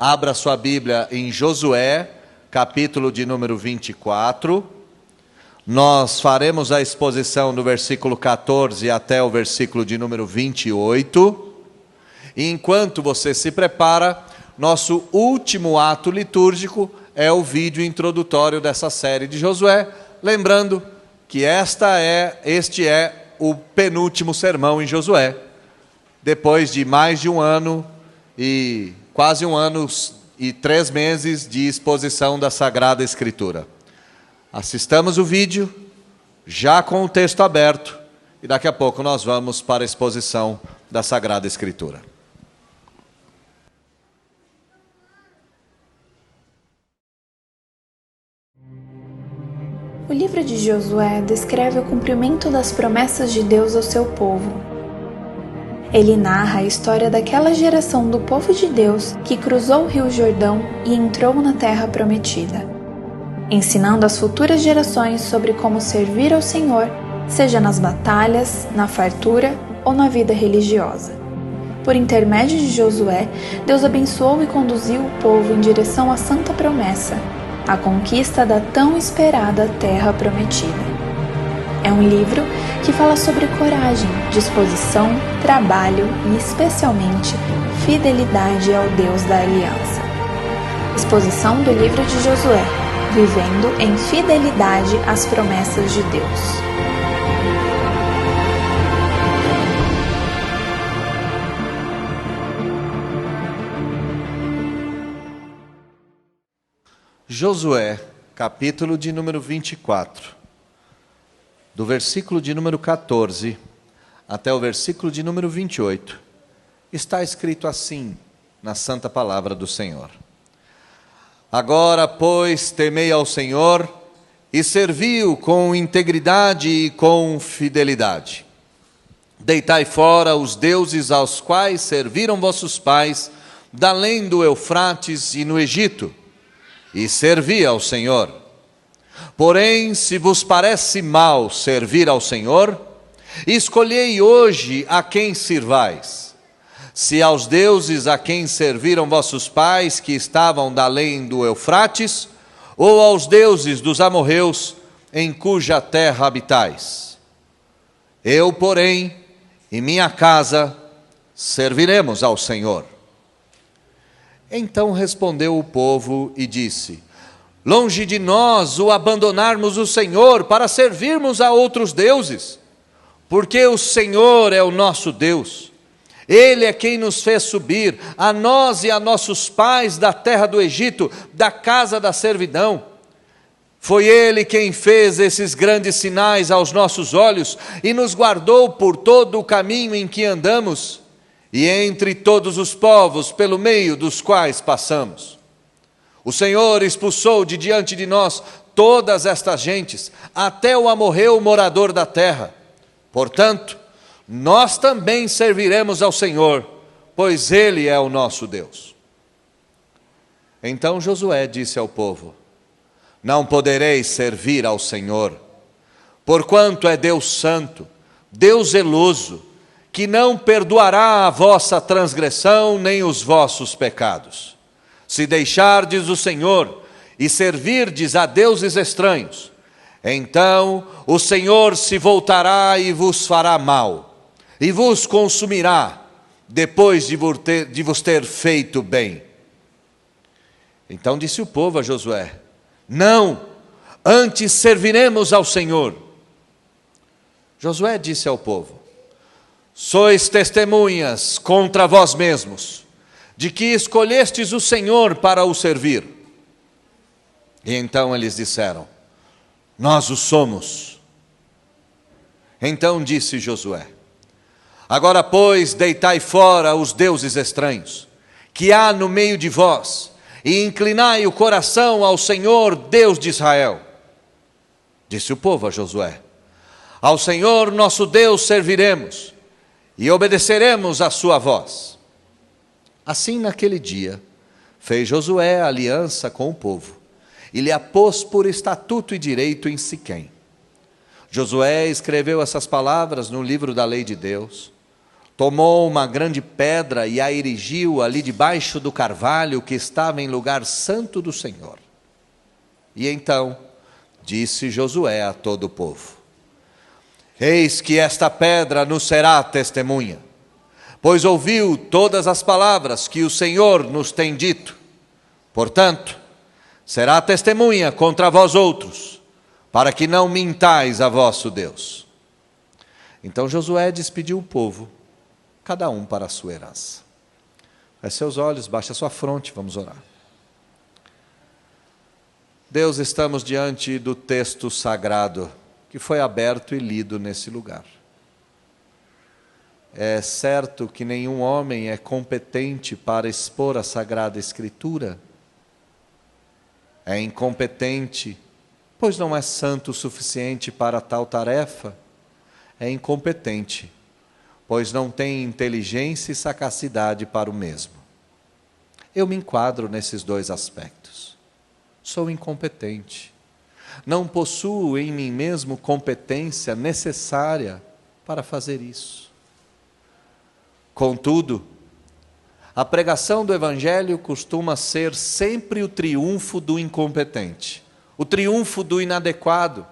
Abra sua Bíblia em Josué, capítulo de número 24. Nós faremos a exposição do versículo 14 até o versículo de número 28. E enquanto você se prepara, nosso último ato litúrgico é o vídeo introdutório dessa série de Josué. Lembrando que este é o penúltimo sermão em Josué. Depois de mais de um ano e quase um ano e 3 meses de exposição da Sagrada Escritura. Assistamos o vídeo, já com o texto aberto, e daqui a pouco nós vamos para a exposição da Sagrada Escritura. O livro de Josué descreve o cumprimento das promessas de Deus ao seu povo. Ele narra a história daquela geração do povo de Deus que cruzou o rio Jordão e entrou na terra prometida, ensinando às futuras gerações sobre como servir ao Senhor, seja nas batalhas, na fartura ou na vida religiosa. Por intermédio de Josué, Deus abençoou e conduziu o povo em direção à santa promessa, a conquista da tão esperada terra prometida. É um livro que fala sobre coragem, disposição, trabalho e, especialmente, fidelidade ao Deus da aliança. Exposição do livro de Josué, vivendo em fidelidade às promessas de Deus. Josué, capítulo de número 24. Do versículo de número 14 até o versículo de número 28, está escrito assim na santa palavra do Senhor. Agora, pois, temei ao Senhor e servi-o com integridade e com fidelidade. Deitai fora os deuses aos quais serviram vossos pais, da além do Eufrates e no Egito, e servi ao Senhor. Porém, se vos parece mal servir ao Senhor, escolhei hoje a quem sirvais. Se aos deuses a quem serviram vossos pais, que estavam da além do Eufrates, ou aos deuses dos amorreus, em cuja terra habitais. Eu, porém, e minha casa, serviremos ao Senhor. Então respondeu o povo e disse: longe de nós o abandonarmos o Senhor para servirmos a outros deuses, porque o Senhor é o nosso Deus. Ele é quem nos fez subir, a nós e a nossos pais, da terra do Egito, da casa da servidão. Foi Ele quem fez esses grandes sinais aos nossos olhos e nos guardou por todo o caminho em que andamos e entre todos os povos pelo meio dos quais passamos. O Senhor expulsou de diante de nós todas estas gentes, até o amorreu morador da terra. Portanto, nós também serviremos ao Senhor, pois Ele é o nosso Deus. Então Josué disse ao povo: não podereis servir ao Senhor, porquanto é Deus santo, Deus zeloso, que não perdoará a vossa transgressão nem os vossos pecados. Se deixardes o Senhor e servirdes a deuses estranhos, então o Senhor se voltará e vos fará mal, e vos consumirá, depois de vos ter feito bem. Então disse o povo a Josué: não, antes serviremos ao Senhor. Josué disse ao povo: sois testemunhas contra vós mesmos, de que escolhestes o Senhor para o servir. E então eles disseram: nós o somos. Então disse Josué: agora, pois, deitai fora os deuses estranhos, que há no meio de vós, e inclinai o coração ao Senhor, Deus de Israel. Disse o povo a Josué: ao Senhor nosso Deus serviremos, e obedeceremos à sua voz. Assim, naquele dia, fez Josué aliança com o povo, e lhe a pôs por estatuto e direito em Siquém. Josué escreveu essas palavras no livro da lei de Deus. tomou uma grande pedra e a erigiu ali debaixo do carvalho que estava em lugar santo do Senhor. E então disse Josué a todo o povo: eis que esta pedra nos será testemunha, pois ouviu todas as palavras que o Senhor nos tem dito. Portanto, será testemunha contra vós outros, para que não mintais a vosso Deus. Então Josué despediu o povo, cada um para a sua herança. Feche seus olhos, baixe a sua fronte, vamos orar. Deus, estamos diante do texto sagrado que foi aberto e lido nesse lugar. É certo que nenhum homem é competente para expor a Sagrada Escritura. É incompetente, pois não é santo o suficiente para tal tarefa. É incompetente, pois não tem inteligência e sagacidade para o mesmo. Eu me enquadro nesses dois aspectos. Sou incompetente. Não possuo em mim mesmo competência necessária para fazer isso. Contudo, a pregação do Evangelho costuma ser sempre o triunfo do incompetente, o triunfo do inadequado.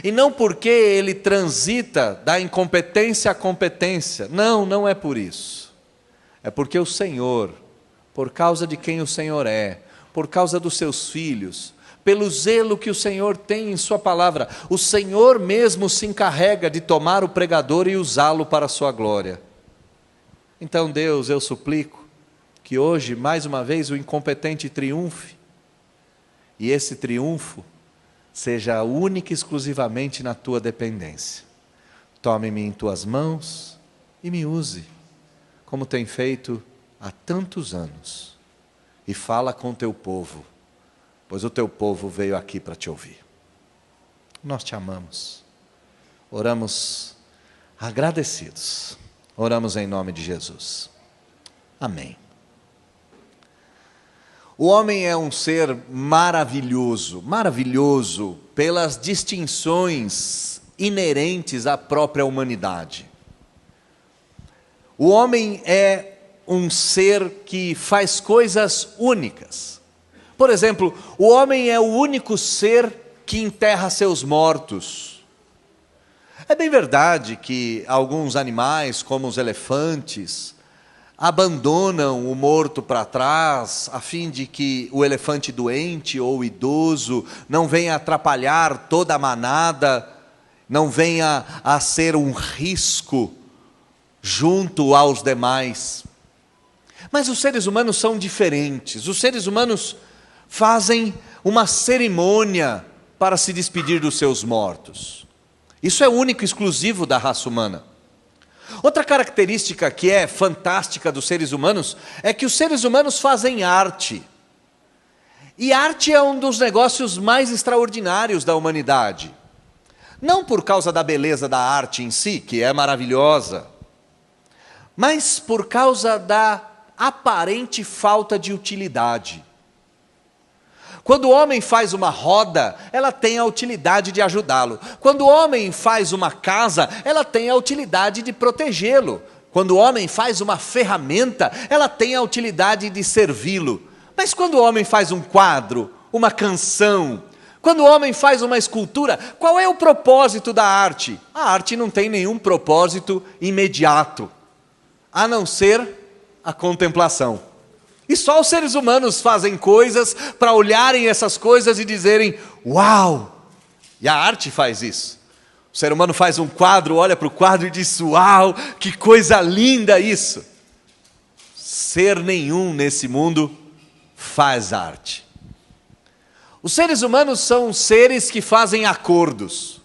E não porque ele transita da incompetência à competência. Não, não é por isso. É porque o Senhor, por causa de quem o Senhor é, por causa dos seus filhos, pelo zelo que o Senhor tem em sua palavra, o Senhor mesmo se encarrega de tomar o pregador e usá-lo para a sua glória. Então, Deus, eu suplico que hoje, mais uma vez, o incompetente triunfe, e esse triunfo seja única e exclusivamente na tua dependência. Tome-me em tuas mãos e me use, como tem feito há tantos anos, e fala com teu povo, pois o teu povo veio aqui para te ouvir. Nós te amamos, oramos agradecidos, oramos em nome de Jesus. Amém. O homem é um ser maravilhoso, maravilhoso pelas distinções inerentes à própria humanidade. O homem é um ser que faz coisas únicas. Por exemplo, o homem é o único ser que enterra seus mortos. É bem verdade que alguns animais, como os elefantes, abandonam o morto para trás, a fim de que o elefante doente ou idoso não venha atrapalhar toda a manada, não venha a ser um risco junto aos demais. Mas os seres humanos são diferentes. Os seres humanos fazem uma cerimônia para se despedir dos seus mortos. Isso é único e exclusivo da raça humana. Outra característica que é fantástica dos seres humanos é que os seres humanos fazem arte. E arte é um dos negócios mais extraordinários da humanidade. Não por causa da beleza da arte em si, que é maravilhosa, mas por causa da aparente falta de utilidade. Quando o homem faz uma roda, ela tem a utilidade de ajudá-lo. Quando o homem faz uma casa, ela tem a utilidade de protegê-lo. Quando o homem faz uma ferramenta, ela tem a utilidade de servi-lo. Mas quando o homem faz um quadro, uma canção, quando o homem faz uma escultura, qual é o propósito da arte? A arte não tem nenhum propósito imediato, a não ser a contemplação. E só os seres humanos fazem coisas para olharem essas coisas e dizerem, uau! E a arte faz isso. O ser humano faz um quadro, olha para o quadro e diz, uau, que coisa linda isso! Ser nenhum nesse mundo faz arte. Os seres humanos são seres que fazem acordos.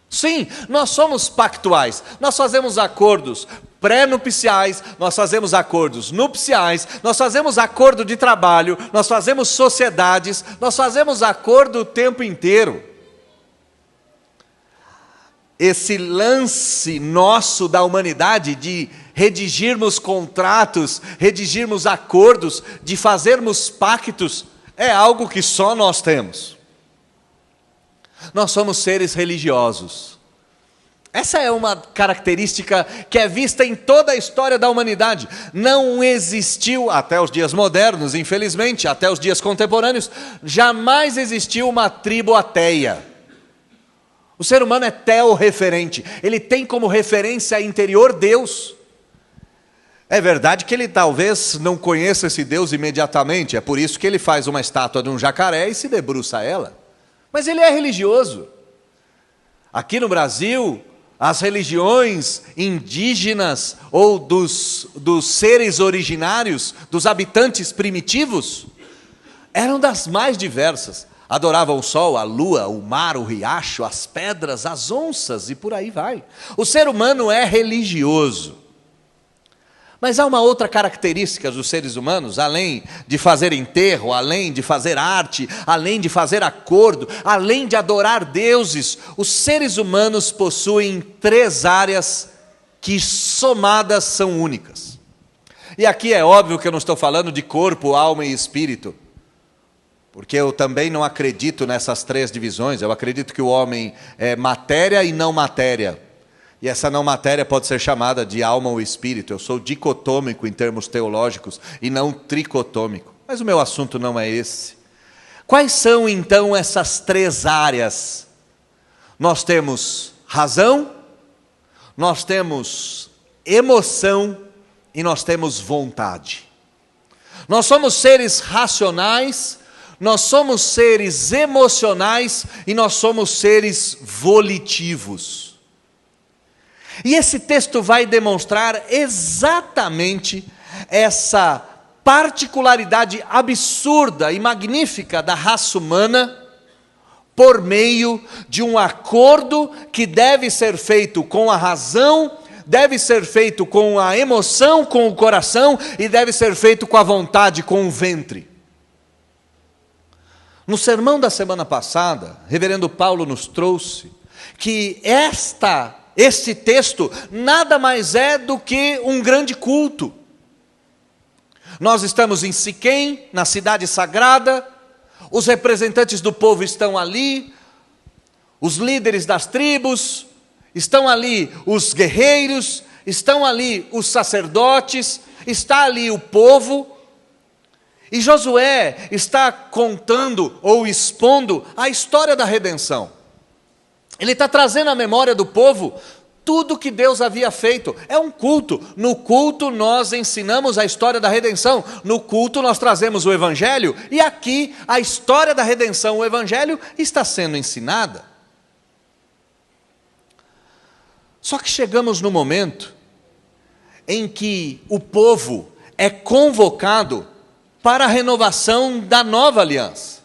Sim, nós somos pactuais, nós fazemos acordos pré-nupciais, nós fazemos acordos nupciais, nós fazemos acordo de trabalho, nós fazemos sociedades, nós fazemos acordo o tempo inteiro. Esse lance nosso da humanidade de redigirmos contratos, redigirmos acordos, de fazermos pactos, é algo que só nós temos. Nós somos seres religiosos. Essa é uma característica que é vista em toda a história da humanidade. Não existiu, até os dias modernos, infelizmente, até os dias contemporâneos, jamais existiu uma tribo ateia. O ser humano é teorreferente, ele tem como referência interior Deus. É verdade que ele talvez não conheça esse Deus imediatamente, é por isso que ele faz uma estátua de um jacaré e se debruça a ela. Mas ele é religioso. Aqui no Brasil, as religiões indígenas ou dos seres originários, dos habitantes primitivos, eram das mais diversas. Adoravam o sol, a lua, o mar, o riacho, as pedras, as onças e por aí vai. O ser humano é religioso. Mas há uma outra característica dos seres humanos, além de fazer enterro, além de fazer arte, além de fazer acordo, além de adorar deuses, os seres humanos possuem 3 áreas que somadas são únicas. E aqui é óbvio que eu não estou falando de corpo, alma e espírito, porque eu também não acredito nessas 3 divisões. Eu acredito que o homem é matéria e não matéria. E essa não matéria pode ser chamada de alma ou espírito. Eu sou dicotômico em termos teológicos e não tricotômico. Mas o meu assunto não é esse. Quais são então essas 3 áreas? Nós temos razão, nós temos emoção e nós temos vontade. Nós somos seres racionais, nós somos seres emocionais e nós somos seres volitivos. E esse texto vai demonstrar exatamente essa particularidade absurda e magnífica da raça humana por meio de um acordo que deve ser feito com a razão, deve ser feito com a emoção, com o coração e deve ser feito com a vontade, com o ventre. No sermão da semana passada, reverendo Paulo nos trouxe que este texto nada mais é do que um grande culto. Nós estamos em Siquém, na cidade sagrada, os representantes do povo estão ali, os líderes das tribos, estão ali os guerreiros, estão ali os sacerdotes, está ali o povo, e Josué está contando ou expondo a história da redenção. Ele está trazendo à memória do povo tudo que Deus havia feito. É um culto. No culto nós ensinamos a história da redenção. No culto nós trazemos o Evangelho. E aqui a história da redenção, o Evangelho, está sendo ensinada. Só que chegamos no momento em que o povo é convocado para a renovação da nova aliança.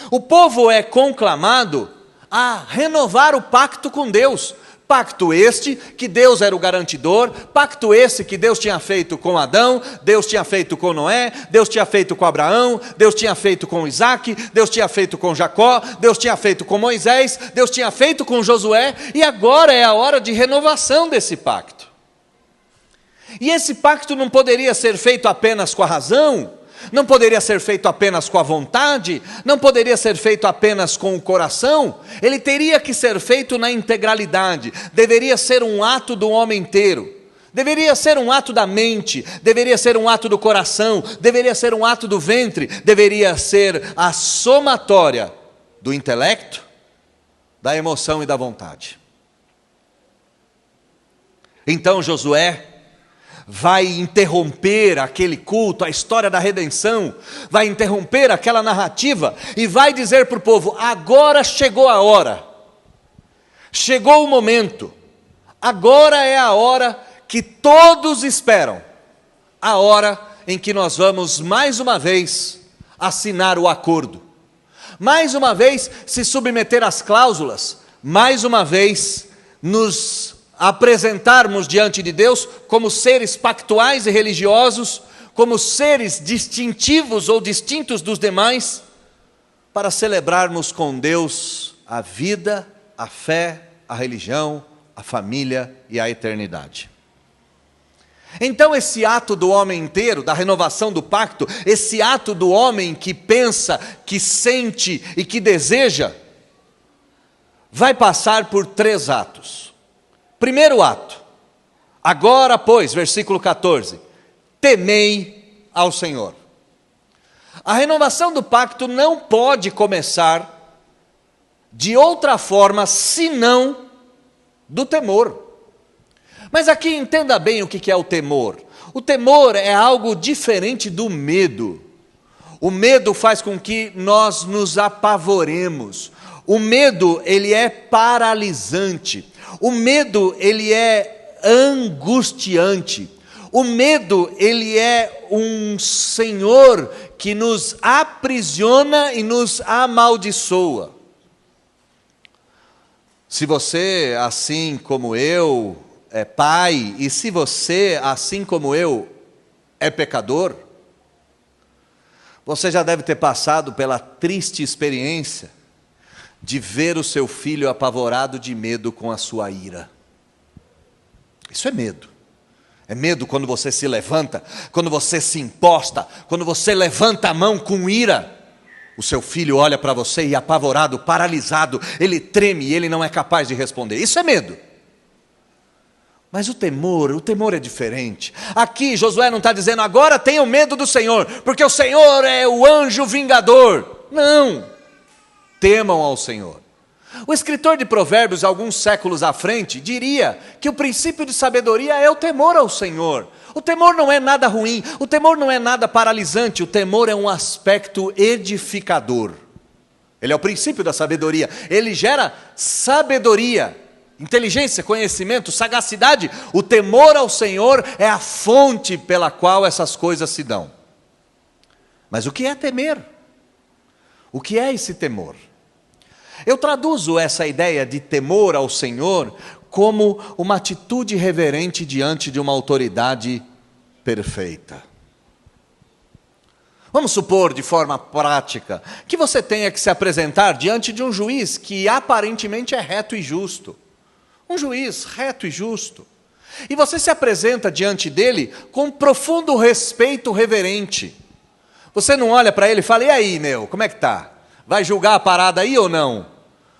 O povo é conclamado a renovar o pacto com Deus. Pacto este que Deus era o garantidor, pacto esse que Deus tinha feito com Adão, Deus tinha feito com Noé, Deus tinha feito com Abraão, Deus tinha feito com Isaac, Deus tinha feito com Jacó, Deus tinha feito com Moisés, Deus tinha feito com Josué, e agora é a hora de renovação desse pacto. E esse pacto não poderia ser feito apenas com a razão, não poderia ser feito apenas com a vontade, não poderia ser feito apenas com o coração, ele teria que ser feito na integralidade, deveria ser um ato do homem inteiro, deveria ser um ato da mente, deveria ser um ato do coração, deveria ser um ato do ventre, deveria ser a somatória do intelecto, da emoção e da vontade. Então Josué vai interromper aquele culto, a história da redenção, vai interromper aquela narrativa e vai dizer para o povo: agora chegou a hora, chegou o momento, agora é a hora que todos esperam, a hora em que nós vamos mais uma vez assinar o acordo, mais uma vez se submeter às cláusulas, mais uma vez nos apresentarmos diante de Deus como seres pactuais e religiosos, como seres distintivos ou distintos dos demais, para celebrarmos com Deus a vida, a fé, a religião, a família e a eternidade. Então esse ato do homem inteiro, da renovação do pacto, esse ato do homem que pensa, que sente e que deseja, vai passar por 3 atos. Primeiro ato. Agora, pois, versículo 14, temei ao Senhor. A renovação do pacto não pode começar de outra forma, senão do temor. Mas aqui entenda bem o que é o temor. O temor é algo diferente do medo. O medo faz com que nós nos apavoremos. O medo, ele é paralisante. O medo, ele é angustiante. O medo, ele é um senhor que nos aprisiona e nos amaldiçoa. Se você, assim como eu, é pai, e se você, assim como eu, é pecador, você já deve ter passado pela triste experiência de ver o seu filho apavorado de medo com a sua ira. Isso é medo. É medo quando você se levanta, quando você se imposta, quando você levanta a mão com ira. O seu filho olha para você e apavorado, paralisado, ele treme e ele não é capaz de responder. Isso é medo. Mas o temor é diferente. Aqui Josué não está dizendo, agora tenham medo do Senhor, porque o Senhor é o anjo vingador. Não, temam ao Senhor. O escritor de Provérbios, alguns séculos à frente, diria que o princípio de sabedoria é o temor ao Senhor. O temor não é nada ruim, o temor não é nada paralisante, o temor é um aspecto edificador. Ele é o princípio da sabedoria, ele gera sabedoria, inteligência, conhecimento, sagacidade. O temor ao Senhor é a fonte pela qual essas coisas se dão. Mas o que é temer? O que é esse temor? Eu traduzo essa ideia de temor ao Senhor como uma atitude reverente diante de uma autoridade perfeita. Vamos supor, de forma prática, que você tenha que se apresentar diante de um juiz que aparentemente é reto e justo. Um juiz reto e justo. E você se apresenta diante dele com profundo respeito reverente. Você não olha para ele e fala, e aí, como é que tá? Vai julgar a parada aí ou não?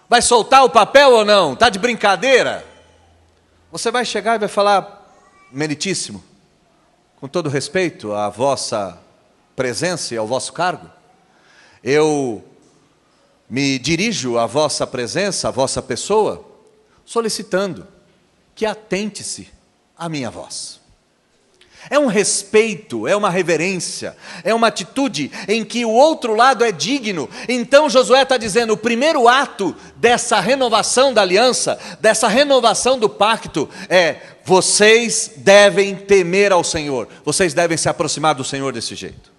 Vai soltar o papel ou não? Está de brincadeira? Você vai chegar e vai falar, meritíssimo, com todo respeito à vossa presença e ao vosso cargo, eu me dirijo à vossa presença, à vossa pessoa, solicitando que atente-se à minha voz. É um respeito, é uma reverência, é uma atitude em que o outro lado é digno. Então Josué está dizendo, o primeiro ato dessa renovação da aliança, dessa renovação do pacto, é, vocês devem temer ao Senhor, vocês devem se aproximar do Senhor desse jeito.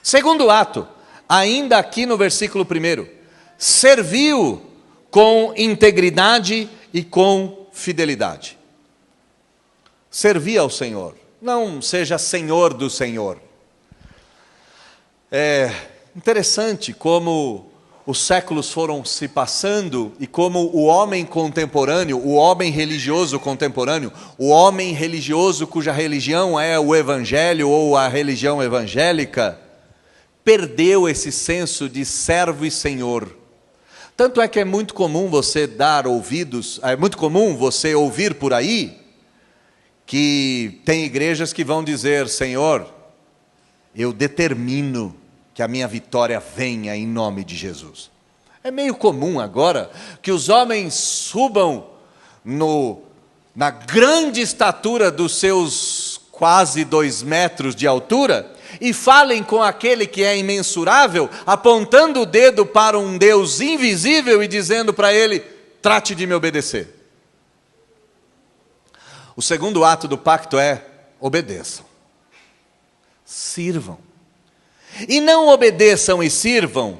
Segundo ato, ainda aqui no versículo 1, serviu com integridade e com fidelidade. Servir ao Senhor. Não seja senhor do Senhor. É interessante como os séculos foram se passando e como o homem contemporâneo, o homem religioso contemporâneo, o homem religioso cuja religião é o evangelho ou a religião evangélica, perdeu esse senso de servo e senhor. Tanto é que é muito comum você dar ouvidos, é muito comum você ouvir por aí, que tem igrejas que vão dizer, Senhor, eu determino que a minha vitória venha em nome de Jesus. É meio comum agora que os homens subam na grande estatura dos seus quase 2 metros de altura e falem com aquele que é imensurável, apontando o dedo para um Deus invisível e dizendo para ele, trate de me obedecer. O segundo ato do pacto é, obedeçam, sirvam. E não obedeçam e sirvam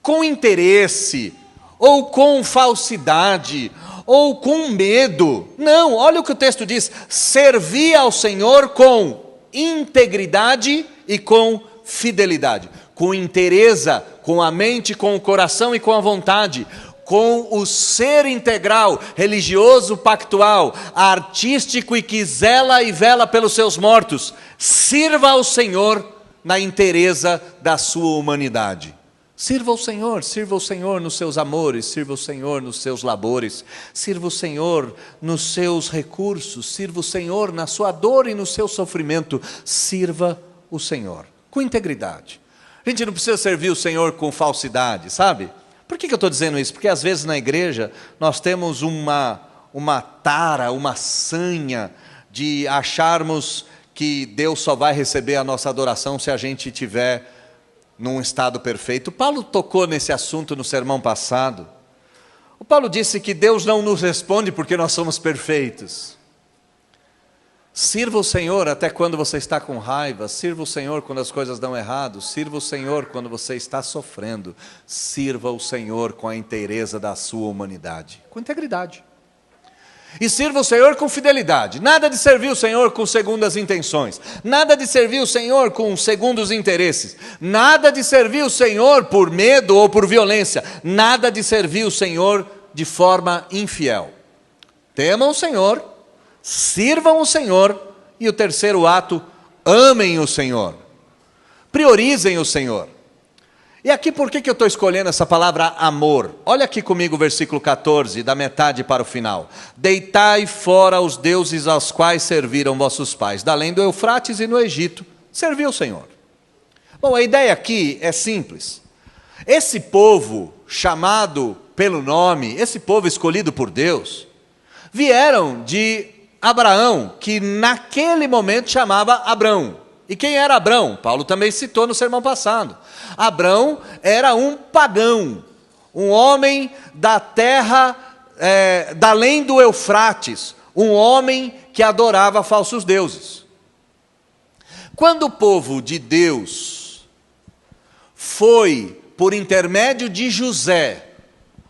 com interesse, ou com falsidade, ou com medo. Não, olha o que o texto diz, servir ao Senhor com integridade e com fidelidade. Com inteireza, com a mente, com o coração e com a vontade. Com o ser integral, religioso, pactual, artístico e que zela e vela pelos seus mortos. Sirva ao Senhor na inteireza da sua humanidade. Sirva o Senhor nos seus amores, sirva o Senhor nos seus labores, sirva o Senhor nos seus recursos, sirva o Senhor na sua dor e no seu sofrimento, sirva o Senhor com integridade. A gente não precisa servir o Senhor com falsidade, sabe? Por que eu estou dizendo isso? Porque às vezes na igreja nós temos uma tara, uma sanha de acharmos que Deus só vai receber a nossa adoração se a gente estiver num estado perfeito. Paulo tocou nesse assunto no sermão passado. O Paulo disse que Deus não nos responde porque nós somos perfeitos. Sirva o Senhor até quando você está com raiva, sirva o Senhor quando as coisas dão errado, sirva o Senhor quando você está sofrendo, sirva o Senhor com a inteireza da sua humanidade, com integridade. E sirva o Senhor com fidelidade. Nada de servir o Senhor com segundas intenções. Nada de servir o Senhor com segundos interesses. Nada de servir o Senhor por medo ou por violência. Nada de servir o Senhor de forma infiel. Temam o Senhor, sirvam o Senhor. E o terceiro ato, amem o Senhor. Priorizem o Senhor. E aqui por que eu estou escolhendo essa palavra amor? Olha aqui comigo o versículo 14, da metade para o final. Deitai fora os deuses aos quais serviram vossos pais, da além do Eufrates e no Egito, serviu o Senhor. Bom, a ideia aqui é simples. Esse povo chamado pelo nome, esse povo escolhido por Deus, vieram de Abraão, que naquele momento chamava Abrão. E quem era Abrão? Paulo também citou no sermão passado. Abrão era um pagão, um homem da terra, da além do Eufrates, um homem que adorava falsos deuses. Quando o povo de Deus foi, por intermédio de José,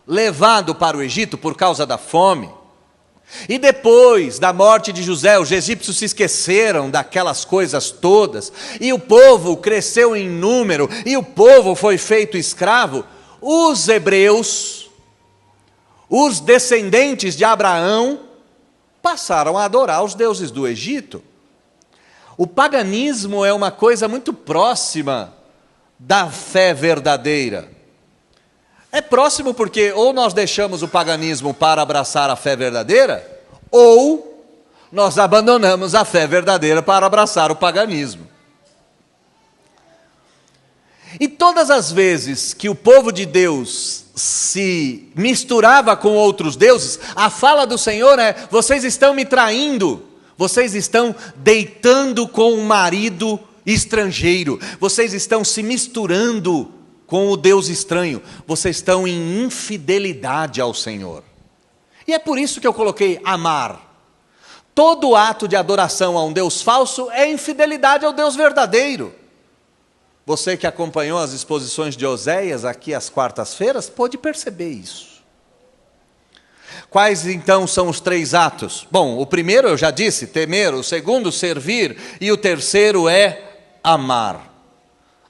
levado para o Egito por causa da fome, e depois da morte de José, os egípcios se esqueceram daquelas coisas todas, e o povo cresceu em número, e o povo foi feito escravo, os hebreus, os descendentes de Abraão, passaram a adorar os deuses do Egito. O paganismo é uma coisa muito próxima da fé verdadeira. É próximo porque ou nós deixamos o paganismo para abraçar a fé verdadeira, ou nós abandonamos a fé verdadeira para abraçar o paganismo. E todas as vezes que o povo de Deus se misturava com outros deuses, a fala do Senhor é: vocês estão me traindo, vocês estão deitando com um marido estrangeiro, vocês estão se misturando com o Deus estranho, vocês estão em infidelidade ao Senhor. E é por isso que eu coloquei amar. Todo ato de adoração a um Deus falso é infidelidade ao Deus verdadeiro. Você que acompanhou as exposições de Oséias aqui às quartas-feiras, pôde perceber isso. Quais então são os três atos? Bom, o primeiro eu já disse, temer, o segundo, servir, e o terceiro é amar.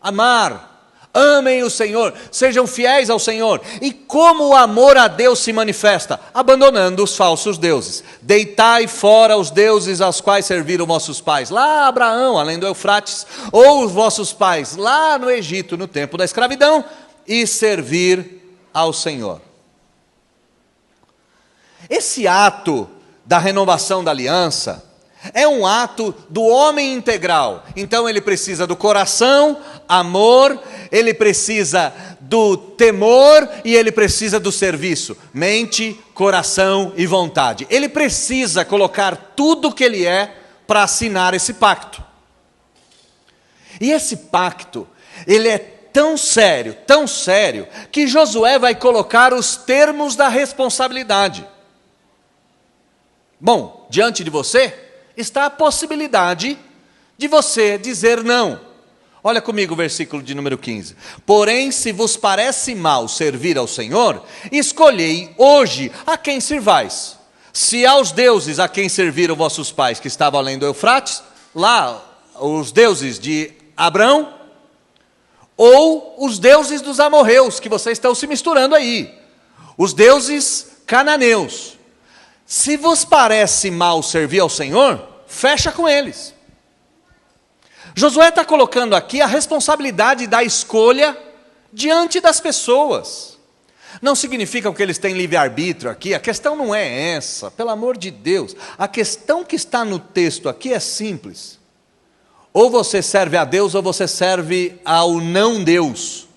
Amar. Amem o Senhor, sejam fiéis ao Senhor. E como o amor a Deus se manifesta? Abandonando os falsos deuses. Deitai fora os deuses aos quais serviram vossos pais, lá Abraão, além do Eufrates, ou os vossos pais, lá no Egito, no tempo da escravidão, e servir ao Senhor. Esse ato da renovação da aliança é um ato do homem integral. Então ele precisa do coração, amor, ele precisa do temor e ele precisa do serviço. Mente, coração e vontade. Ele precisa colocar tudo o que ele é para assinar esse pacto. E esse pacto, ele é tão sério, que Josué vai colocar os termos da responsabilidade. Bom, diante de você está a possibilidade de você dizer não. Olha comigo o versículo de número 15. Porém, se vos parece mal servir ao Senhor, escolhei hoje a quem servais. Se aos deuses a quem serviram vossos pais, que estavam além do Eufrates, lá os deuses de Abrão, ou os deuses dos amorreus, que vocês estão se misturando aí, os deuses cananeus. Se vos parece mal servir ao Senhor, fecha com eles. Josué está colocando aqui a responsabilidade da escolha diante das pessoas. Não significa que eles têm livre-arbítrio aqui, a questão não é essa, pelo amor de Deus. A questão que está no texto aqui é simples. Ou você serve a Deus ou você serve ao não Deus,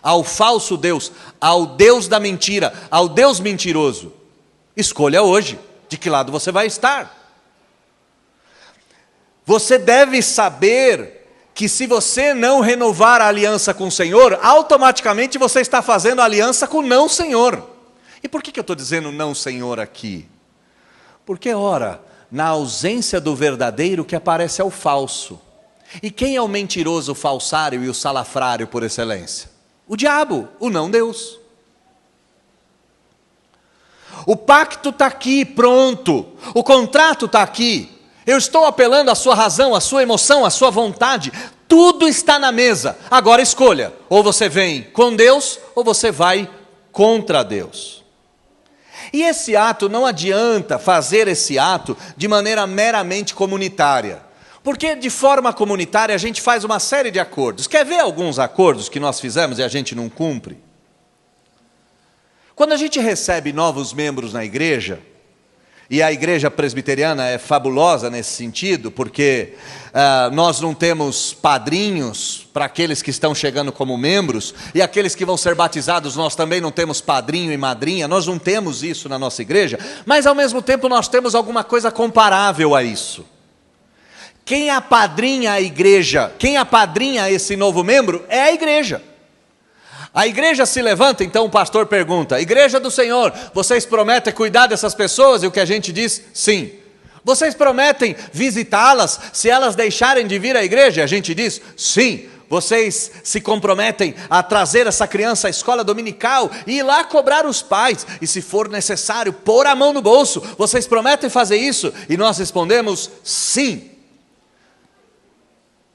ao falso Deus, ao Deus da mentira, ao Deus mentiroso. Escolha hoje de que lado você vai estar. Você deve saber que se você não renovar a aliança com o Senhor, automaticamente você está fazendo aliança com o não Senhor. E por que eu estou dizendo não Senhor aqui? Porque, ora, na ausência do verdadeiro, que aparece é o falso. E quem é o mentiroso, o falsário e o salafrário por excelência? O diabo, o não Deus. O pacto está aqui, pronto. O contrato está aqui. Eu estou apelando à sua razão, à sua emoção, à sua vontade. Tudo está na mesa. Agora escolha. Ou você vem com Deus, ou você vai contra Deus. E esse ato, não adianta fazer esse ato de maneira meramente comunitária. Porque de forma comunitária a gente faz uma série de acordos. Quer ver alguns acordos que nós fizemos e a gente não cumpre? Quando a gente recebe novos membros na igreja, e a igreja presbiteriana é fabulosa nesse sentido, porque nós não temos padrinhos para aqueles que estão chegando como membros, e aqueles que vão ser batizados nós também não temos padrinho e madrinha, nós não temos isso na nossa igreja, mas ao mesmo tempo nós temos alguma coisa comparável a isso. Quem apadrinha a igreja, quem apadrinha esse novo membro é a igreja. A igreja se levanta, então o pastor pergunta: igreja do Senhor, vocês prometem cuidar dessas pessoas? E o que a gente diz? Sim. Vocês prometem visitá-las se elas deixarem de vir à igreja? A gente diz? Sim. Vocês se comprometem a trazer essa criança à escola dominical e ir lá cobrar os pais, e se for necessário, pôr a mão no bolso? Vocês prometem fazer isso? E nós respondemos: sim.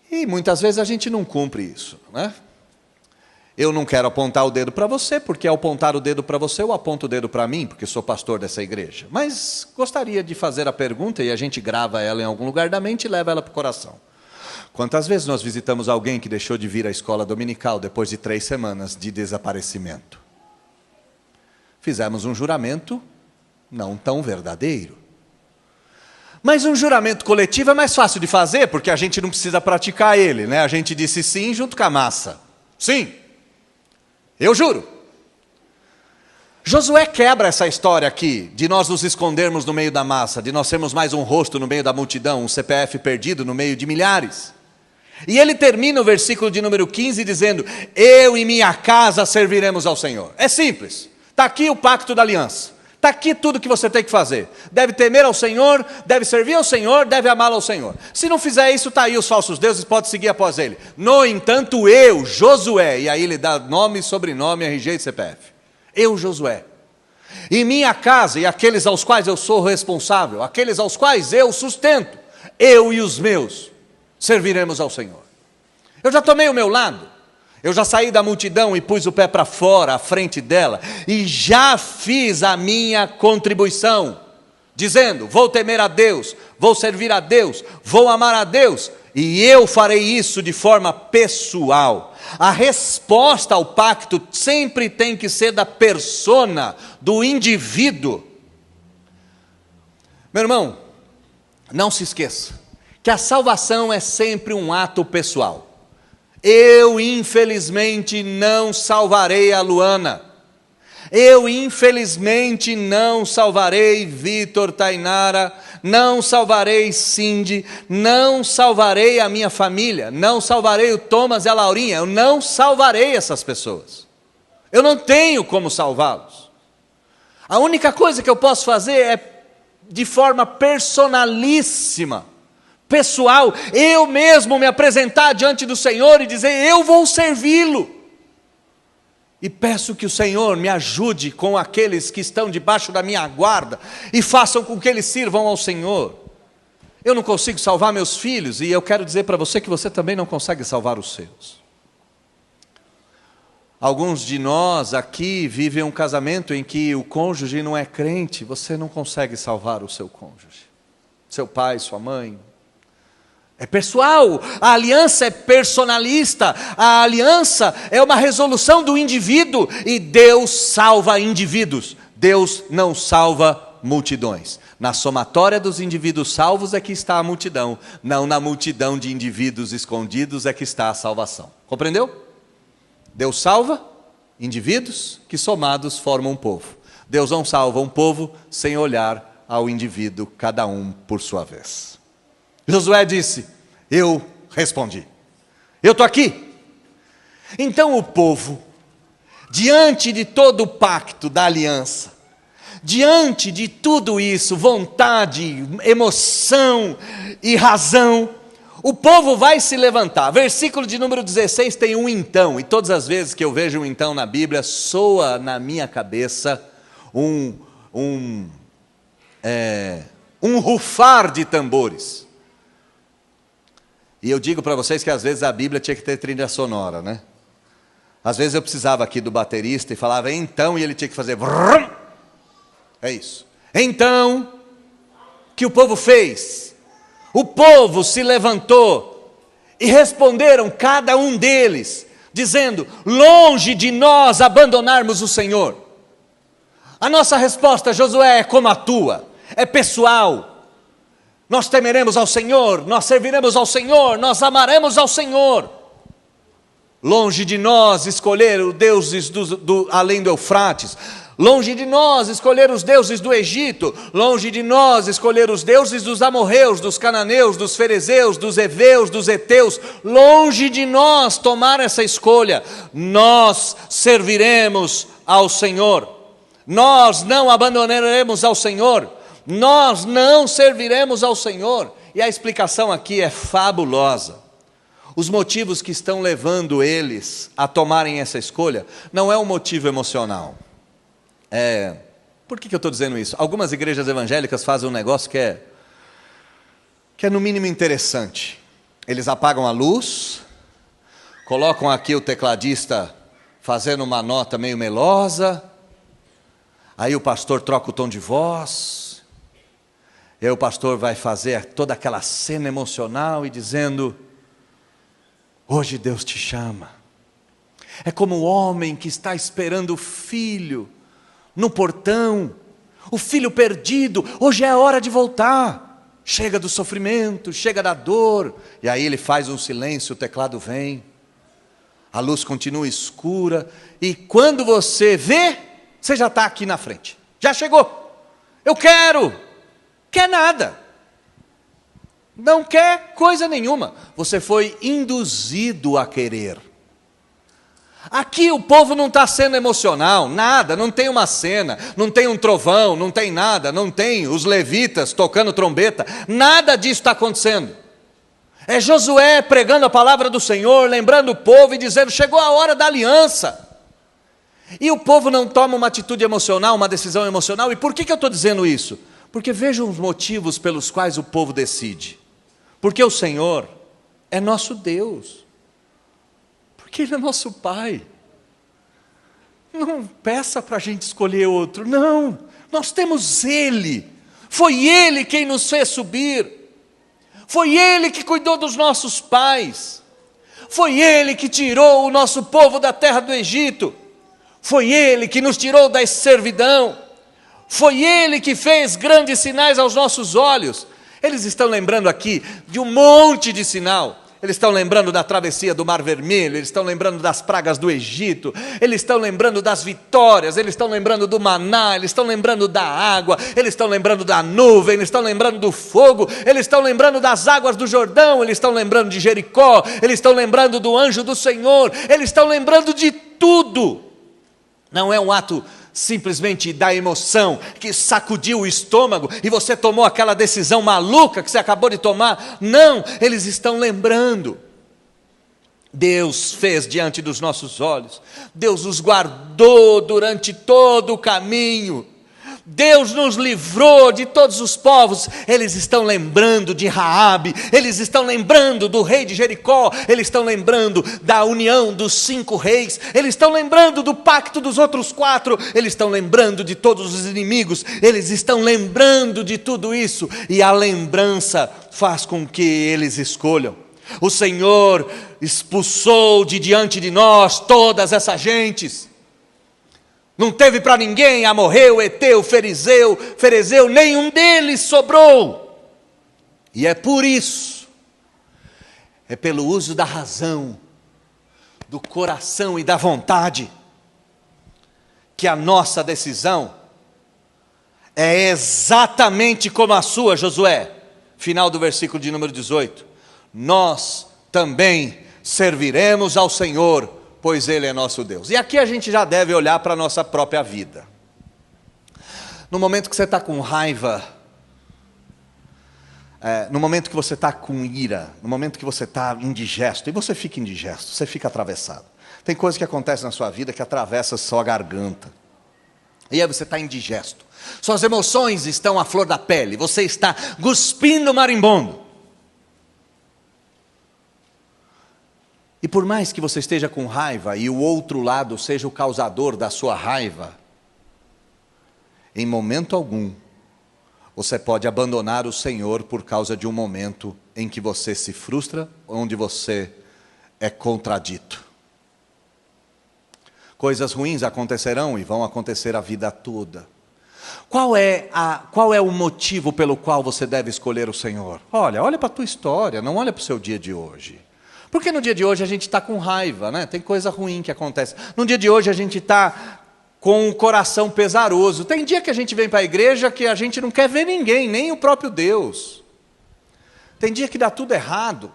E muitas vezes a gente não cumpre isso, né? Eu não quero apontar o dedo para você, porque ao apontar o dedo para você, eu aponto o dedo para mim, porque sou pastor dessa igreja. Mas gostaria de fazer a pergunta, e a gente grava ela em algum lugar da mente e leva ela para o coração. Quantas vezes nós visitamos alguém que deixou de vir à escola dominical depois de 3 semanas de desaparecimento? Fizemos um juramento não tão verdadeiro. Mas um juramento coletivo é mais fácil de fazer, porque a gente não precisa praticar ele, né? A gente disse sim junto com a massa. Sim. Eu juro. Josué quebra essa história aqui, de nós nos escondermos no meio da massa, de nós sermos mais um rosto no meio da multidão, um CPF perdido no meio de milhares. E ele termina o versículo de número 15 dizendo: eu e minha casa serviremos ao Senhor. É simples, está aqui o pacto da aliança, está aqui tudo que você tem que fazer. Deve temer ao Senhor, deve servir ao Senhor, deve amá-lo ao Senhor. Se não fizer isso, está aí os falsos deuses, pode seguir após ele. No entanto, eu, Josué, e aí ele dá nome, sobrenome, RG e CPF. Eu, Josué, e minha casa, e aqueles aos quais eu sou responsável, aqueles aos quais eu sustento, eu e os meus, serviremos ao Senhor. Eu já tomei o meu lado. Eu já saí da multidão e pus o pé para fora, à frente dela, e já fiz a minha contribuição, dizendo: vou temer a Deus, vou servir a Deus, vou amar a Deus, e eu farei isso de forma pessoal. A resposta ao pacto sempre tem que ser da persona, do indivíduo. Meu irmão, não se esqueça que a salvação é sempre um ato pessoal. Eu, infelizmente, não salvarei a Luana. Eu, infelizmente, não salvarei Vitor, Tainara, não salvarei Cindy, não salvarei a minha família, não salvarei o Thomas e a Laurinha, eu não salvarei essas pessoas. Eu não tenho como salvá-los. A única coisa que eu posso fazer é, de forma personalíssima, pessoal, eu mesmo me apresentar diante do Senhor e dizer: eu vou servi-lo. E peço que o Senhor me ajude com aqueles que estão debaixo da minha guarda e façam com que eles sirvam ao Senhor. Eu não consigo salvar meus filhos, e eu quero dizer para você que você também não consegue salvar os seus. Alguns de nós aqui vivem um casamento em que o cônjuge não é crente. Você não consegue salvar o seu cônjuge, seu pai, sua mãe. É pessoal, a aliança é personalista, a aliança é uma resolução do indivíduo, e Deus salva indivíduos, Deus não salva multidões. Na somatória dos indivíduos salvos é que está a multidão, não na multidão de indivíduos escondidos é que está a salvação. Compreendeu? Deus salva indivíduos que somados formam um povo. Deus não salva um povo sem olhar ao indivíduo, cada um por sua vez. Josué disse: eu respondi, eu estou aqui. Então o povo, diante de todo o pacto da aliança, diante de tudo isso, vontade, emoção e razão, o povo vai se levantar. Versículo de número 16 tem um então, e todas as vezes que eu vejo um então na Bíblia, soa na minha cabeça um rufar de tambores. E eu digo para vocês que às vezes a Bíblia tinha que ter trilha sonora, né? Às vezes eu precisava aqui do baterista e falava então, e ele tinha que fazer vrum. É isso. Então, o que o povo fez? O povo se levantou e responderam cada um deles, dizendo: longe de nós abandonarmos o Senhor. A nossa resposta, Josué, é como a tua, é pessoal. Nós temeremos ao Senhor, nós serviremos ao Senhor, nós amaremos ao Senhor. Longe de nós escolher os deuses além do Eufrates, longe de nós escolher os deuses do Egito, longe de nós escolher os deuses dos amorreus, dos cananeus, dos ferezeus, dos heveus, dos heteus, longe de nós tomar essa escolha. Nós serviremos ao Senhor, nós não abandonaremos ao Senhor, nós não serviremos ao Senhor. E a explicação aqui é fabulosa. Os motivos que estão levando eles a tomarem essa escolha não é um motivo emocional. Por que eu estou dizendo isso? Algumas igrejas evangélicas fazem um negócio que é no mínimo interessante. Eles apagam a luz, colocam aqui o tecladista fazendo uma nota meio melosa, aí o pastor troca o tom de voz, e aí o pastor vai fazer toda aquela cena emocional e dizendo: hoje Deus te chama. É como o homem que está esperando o filho no portão, o filho perdido, hoje é a hora de voltar. Chega do sofrimento, chega da dor, e aí ele faz um silêncio, o teclado vem, a luz continua escura, e quando você vê, você já está aqui na frente, já chegou. Eu quer nada, não quer coisa nenhuma, você foi induzido a querer. Aqui o povo não está sendo emocional, nada, não tem uma cena, não tem um trovão, não tem nada, não tem os levitas tocando trombeta, nada disso está acontecendo. É Josué pregando a palavra do Senhor, lembrando o povo e dizendo: chegou a hora da aliança. E o povo não toma uma atitude emocional, uma decisão emocional. E por que eu estou dizendo isso? Porque vejam os motivos pelos quais o povo decide. Porque o Senhor é nosso Deus, porque Ele é nosso Pai. Não peça para a gente escolher outro, não, nós temos Ele, foi Ele quem nos fez subir, foi Ele que cuidou dos nossos pais, foi Ele que tirou o nosso povo da terra do Egito, foi Ele que nos tirou da servidão, foi Ele que fez grandes sinais aos nossos olhos. Eles estão lembrando aqui de um monte de sinal. Eles estão lembrando da travessia do Mar Vermelho, eles estão lembrando das pragas do Egito, eles estão lembrando das vitórias, eles estão lembrando do maná, eles estão lembrando da água, eles estão lembrando da nuvem, eles estão lembrando do fogo, eles estão lembrando das águas do Jordão, eles estão lembrando de Jericó, eles estão lembrando do anjo do Senhor, eles estão lembrando de tudo. Não é um ato simplesmente da emoção que sacudiu o estômago e você tomou aquela decisão maluca que você acabou de tomar. Não, eles estão lembrando. Deus fez diante dos nossos olhos, Deus os guardou durante todo o caminho, Deus nos livrou de todos os povos. Eles estão lembrando de Raabe, eles estão lembrando do rei de Jericó, eles estão lembrando da união dos 5 reis, eles estão lembrando do pacto dos outros 4, eles estão lembrando de todos os inimigos, eles estão lembrando de tudo isso, e a lembrança faz com que eles escolham. O Senhor expulsou de diante de nós todas essas gentes. Não teve para ninguém, Amorreu, Eteu, Ferezeu, nenhum deles sobrou. E é por isso, é pelo uso da razão, do coração e da vontade, que a nossa decisão é exatamente como a sua, Josué. Final do versículo de número 18. Nós também serviremos ao Senhor, pois Ele é nosso Deus. E aqui a gente já deve olhar para a nossa própria vida. No momento que você está com raiva, no momento que você está com ira, no momento que você está indigesto, e você fica indigesto, você fica atravessado. Tem coisas que acontecem na sua vida que atravessam a sua garganta. E aí você está indigesto. Suas emoções estão à flor da pele, você está cuspindo marimbondo. E por mais que você esteja com raiva e o outro lado seja o causador da sua raiva, em momento algum, você pode abandonar o Senhor por causa de um momento em que você se frustra, onde você é contradito. Coisas ruins acontecerão e vão acontecer a vida toda. Qual é o motivo pelo qual você deve escolher o Senhor? Olha para a tua história, não olha para o seu dia de hoje. Porque no dia de hoje a gente está com raiva, né? Tem coisa ruim que acontece. No dia de hoje a gente está com o coração pesaroso. Tem dia que a gente vem para a igreja que a gente não quer ver ninguém, nem o próprio Deus. Tem dia que dá tudo errado.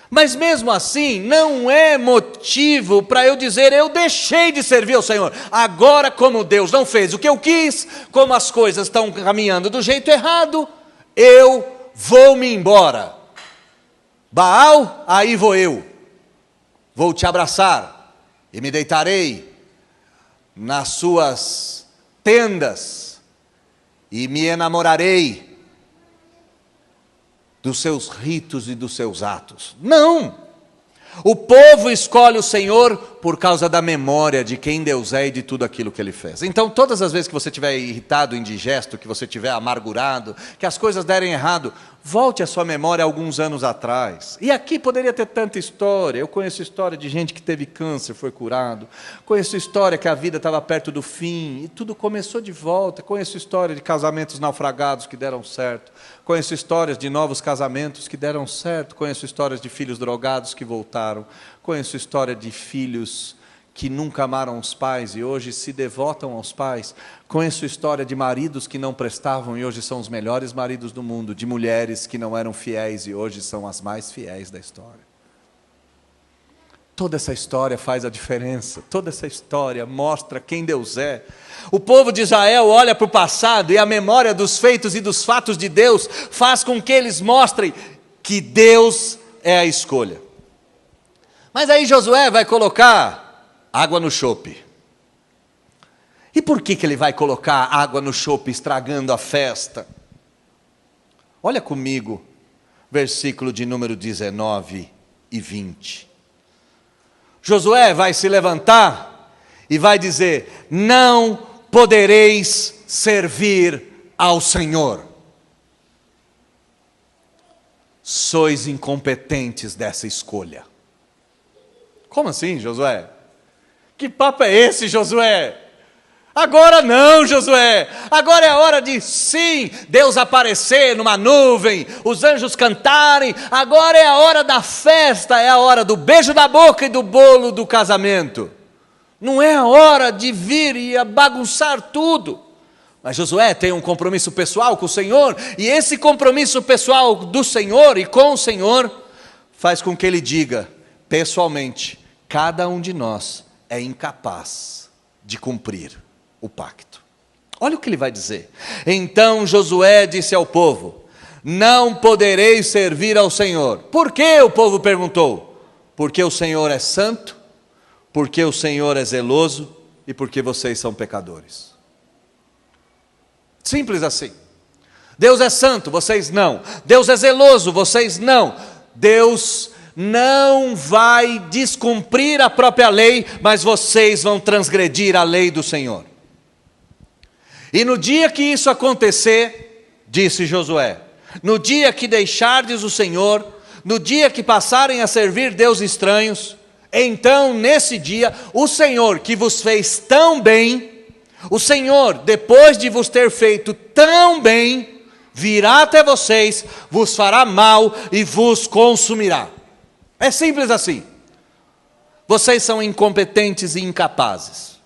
Mas mesmo assim, não é motivo para eu dizer, eu deixei de servir ao Senhor. Agora, como Deus não fez o que eu quis, como as coisas estão caminhando do jeito errado, eu vou-me embora. Baal, aí vou eu, vou te abraçar, e me deitarei nas suas tendas, e me enamorarei dos seus ritos e dos seus atos. Não! O povo escolhe o Senhor por causa da memória de quem Deus é e de tudo aquilo que Ele fez. Então, todas as vezes que você estiver irritado, indigesto, que você estiver amargurado, que as coisas derem errado, volte à sua memória alguns anos atrás. E aqui poderia ter tanta história. Eu conheço história de gente que teve câncer, foi curado. Conheço história que a vida estava perto do fim e tudo começou de volta. Conheço história de casamentos naufragados que deram certo. Conheço histórias de novos casamentos que deram certo. Conheço histórias de filhos drogados que voltaram. Conheço história de filhos que nunca amaram os pais e hoje se devotam aos pais. Conheço história de maridos que não prestavam e hoje são os melhores maridos do mundo, de mulheres que não eram fiéis e hoje são as mais fiéis da história. Toda essa história faz a diferença, toda essa história mostra quem Deus é. O povo de Israel olha para o passado e a memória dos feitos e dos fatos de Deus faz com que eles mostrem que Deus é a escolha. Mas aí Josué vai colocar água no chope. E por que ele vai colocar água no chope, estragando a festa? Olha comigo, versículo de número 19 e 20. Josué vai se levantar e vai dizer, não podereis servir ao Senhor. Sois incompetentes dessa escolha. Como assim, Josué? Que papo é esse, Josué? Agora não, Josué. Agora é a hora de, sim, Deus aparecer numa nuvem, os anjos cantarem. Agora é a hora da festa, é a hora do beijo na boca e do bolo do casamento. Não é a hora de vir e bagunçar tudo. Mas Josué tem um compromisso pessoal com o Senhor, e esse compromisso pessoal do Senhor e com o Senhor faz com que ele diga, pessoalmente, cada um de nós é incapaz de cumprir o pacto. Olha o que ele vai dizer. Então Josué disse ao povo, não podereis servir ao Senhor. Por que? O povo perguntou. Porque o Senhor é santo, porque o Senhor é zeloso e porque vocês são pecadores. Simples assim. Deus é santo, vocês não. Deus é zeloso, vocês não. Deus não vai descumprir a própria lei, mas vocês vão transgredir a lei do Senhor. E no dia que isso acontecer, disse Josué, no dia que deixardes o Senhor, no dia que passarem a servir deuses estranhos, então nesse dia, o Senhor que vos fez tão bem, o Senhor, depois de vos ter feito tão bem, virá até vocês, vos fará mal e vos consumirá. É simples assim. Vocês são incompetentes e incapazes.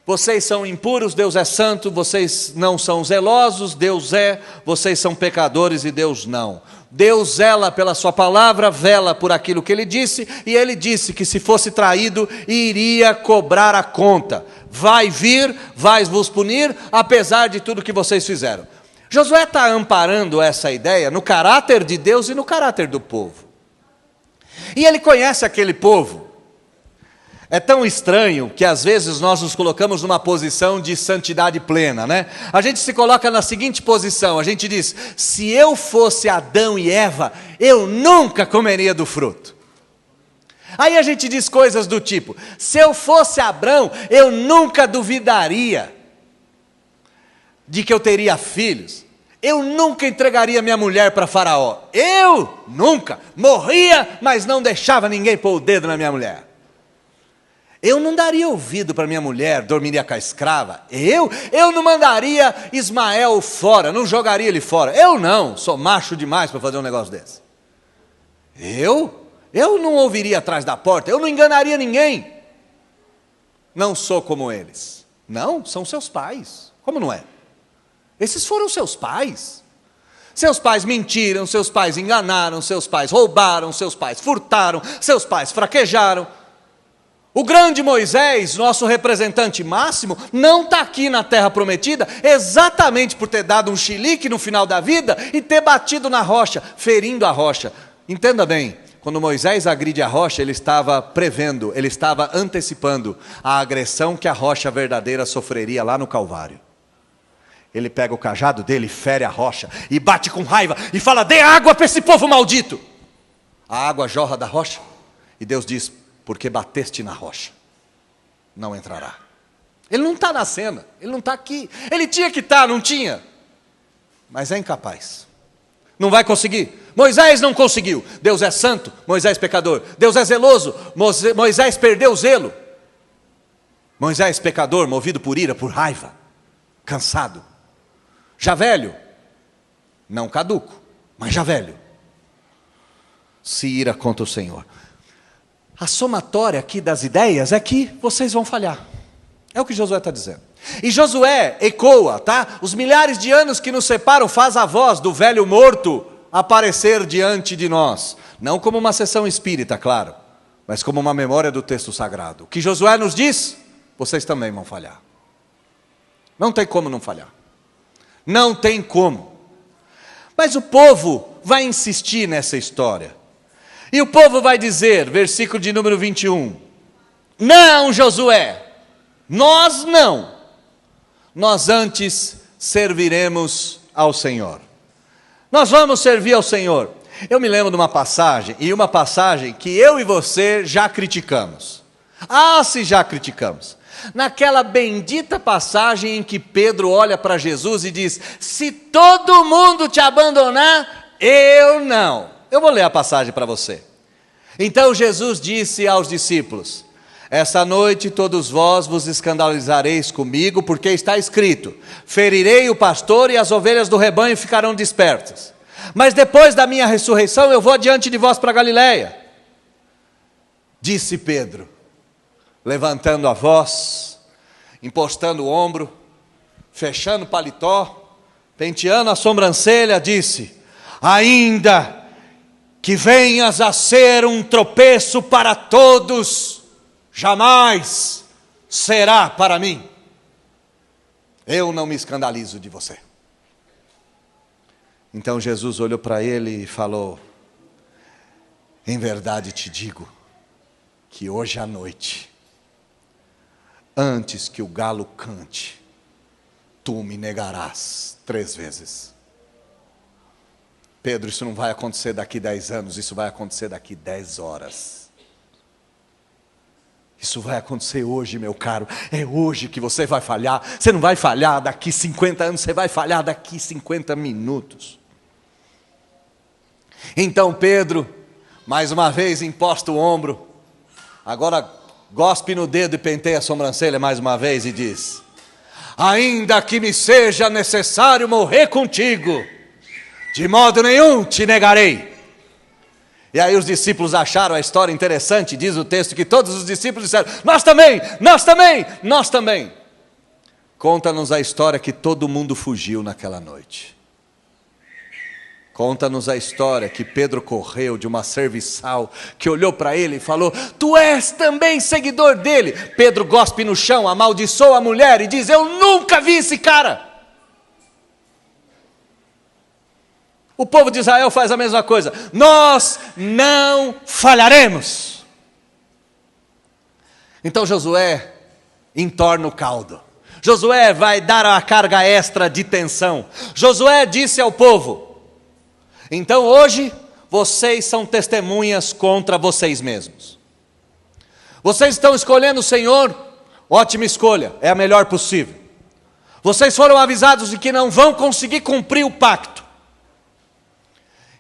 Vocês são impuros, Deus é santo. Vocês não são zelosos, Deus é. Vocês são pecadores e Deus não. Deus zela pela sua palavra, vela por aquilo que Ele disse. E Ele disse que se fosse traído, iria cobrar a conta. Vai vir, vai vos punir, apesar de tudo que vocês fizeram. Josué está amparando essa ideia no caráter de Deus e no caráter do povo. E ele conhece aquele povo. É tão estranho que às vezes nós nos colocamos numa posição de santidade plena, né? A gente se coloca na seguinte posição, a gente diz, se eu fosse Adão e Eva, eu nunca comeria do fruto. Aí a gente diz coisas do tipo, se eu fosse Abrão, eu nunca duvidaria de que eu teria filhos. Eu nunca entregaria minha mulher para Faraó. Eu nunca. Morria, mas não deixava ninguém pôr o dedo na minha mulher. Eu não daria ouvido para minha mulher, dormiria com a escrava. Eu não mandaria Ismael fora, não jogaria ele fora. Eu não, sou macho demais para fazer um negócio desse. Eu não ouviria atrás da porta, eu não enganaria ninguém. Não sou como eles. Não, são seus pais. Como não é? Esses foram seus pais. Seus pais mentiram, seus pais enganaram, seus pais roubaram, seus pais furtaram, seus pais fraquejaram. O grande Moisés, nosso representante máximo, não está aqui na terra prometida exatamente por ter dado um chilique no final da vida e ter batido na rocha, ferindo a rocha. Entenda bem, quando Moisés agride a rocha, ele estava prevendo, ele estava antecipando a agressão que a rocha verdadeira sofreria lá no Calvário. Ele pega o cajado dele, fere a rocha e bate com raiva e fala, dê água para esse povo maldito. A água jorra da rocha e Deus diz, porque bateste na rocha, não entrará. Ele não está na cena, ele não está aqui. Ele tinha que estar, não tinha, mas é incapaz. Não vai conseguir. Moisés não conseguiu. Deus é santo, Moisés pecador. Deus é zeloso, Moisés perdeu o zelo. Moisés pecador, movido por ira, por raiva, cansado. Já velho, não caduco, mas já velho, se ira contra o Senhor. A somatória aqui das ideias é que vocês vão falhar. É o que Josué está dizendo. E Josué ecoa, tá? Os milhares de anos que nos separam faz a voz do velho morto aparecer diante de nós. Não como uma sessão espírita, claro, mas como uma memória do texto sagrado. O que Josué nos diz, vocês também vão falhar. Não tem como não falhar. Não tem como. Mas o povo vai insistir nessa história. E o povo vai dizer, versículo de número 21, não, Josué, nós não. Nós antes serviremos ao Senhor. Nós vamos servir ao Senhor. Eu me lembro de uma passagem, e uma passagem que eu e você já criticamos. Ah, se já criticamos. Naquela bendita passagem em que Pedro olha para Jesus e diz, se todo mundo te abandonar, eu não. Eu vou ler a passagem para você. Então Jesus disse aos discípulos, essa noite todos vós vos escandalizareis comigo, porque está escrito, ferirei o pastor e as ovelhas do rebanho ficarão dispersas. Mas depois da minha ressurreição eu vou adiante de vós para Galiléia. Disse Pedro, levantando a voz, impostando o ombro, fechando o paletó, penteando a sobrancelha, disse, ainda que venhas a ser um tropeço para todos, jamais será para mim. Eu não me escandalizo de você. Então Jesus olhou para ele e falou, em verdade te digo, que hoje à noite, antes que o galo cante, tu me negarás 3 vezes. Pedro, isso não vai acontecer daqui 10 anos, isso vai acontecer daqui 10 horas. Isso vai acontecer hoje, meu caro. É hoje que você vai falhar. Você não vai falhar daqui 50 anos, você vai falhar daqui 50 minutos. Então Pedro, mais uma vez, encosta o ombro. Agora gospe no dedo e penteia a sobrancelha mais uma vez e diz: ainda que me seja necessário morrer contigo, de modo nenhum te negarei. E aí os discípulos acharam a história interessante. Diz o texto que todos os discípulos disseram: nós também, nós também, nós também. Conta-nos a história que todo mundo fugiu naquela noite. Conta-nos a história que Pedro correu de uma serviçal que olhou para ele e falou: tu és também seguidor dele. Pedro gospe no chão, amaldiçoa a mulher e diz: eu nunca vi esse cara. O povo de Israel faz a mesma coisa. Nós não falharemos. Então Josué entorna o caldo. Josué vai dar a carga extra de tensão. Josué disse ao povo: então hoje vocês são testemunhas contra vocês mesmos. Vocês estão escolhendo o Senhor, ótima escolha, é a melhor possível. Vocês foram avisados de que não vão conseguir cumprir o pacto.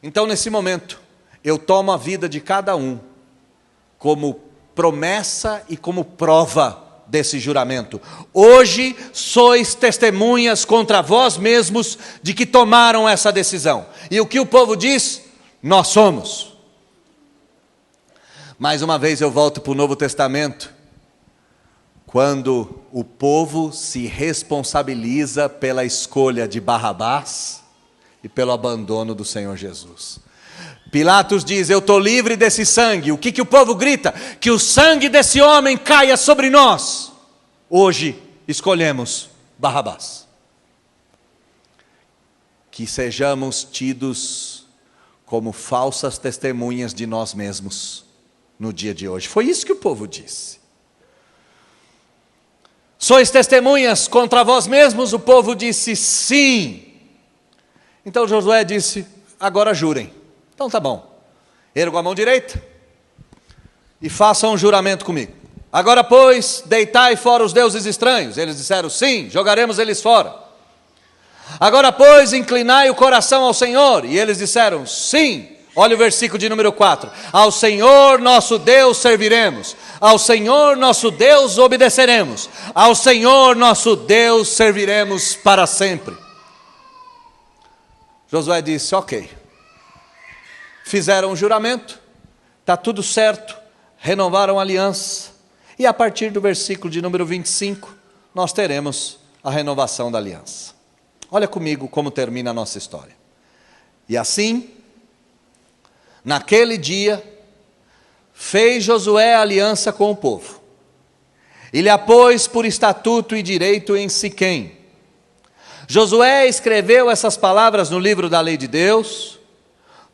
Então nesse momento, eu tomo a vida de cada um como promessa e como prova desse juramento. Hoje sois testemunhas contra vós mesmos de que tomaram essa decisão. E o que o povo diz? Nós somos. Mais uma vez eu volto para o Novo Testamento, quando o povo se responsabiliza pela escolha de Barrabás e pelo abandono do Senhor Jesus. Pilatos diz: eu estou livre desse sangue. O que o povo grita? Que o sangue desse homem caia sobre nós. Hoje escolhemos Barrabás. Que sejamos tidos como falsas testemunhas de nós mesmos no dia de hoje. Foi isso que o povo disse. Sois testemunhas contra vós mesmos? O povo disse sim. Então Josué disse: agora jurem. Então tá bom, ergo a mão direita e façam um juramento comigo. Agora pois, deitai fora os deuses estranhos. Eles disseram sim, jogaremos eles fora. Agora pois, inclinai o coração ao Senhor. E eles disseram sim. Olha o versículo de número 4. Ao Senhor nosso Deus serviremos, ao Senhor nosso Deus obedeceremos, ao Senhor nosso Deus serviremos para sempre. Josué disse: ok. Fizeram um juramento, está tudo certo, renovaram a aliança, e a partir do versículo de número 25, nós teremos a renovação da aliança. Olha comigo como termina a nossa história. E assim, naquele dia, fez Josué aliança com o povo, e lhe a pôs por estatuto e direito em Siquém. Josué escreveu essas palavras no livro da lei de Deus,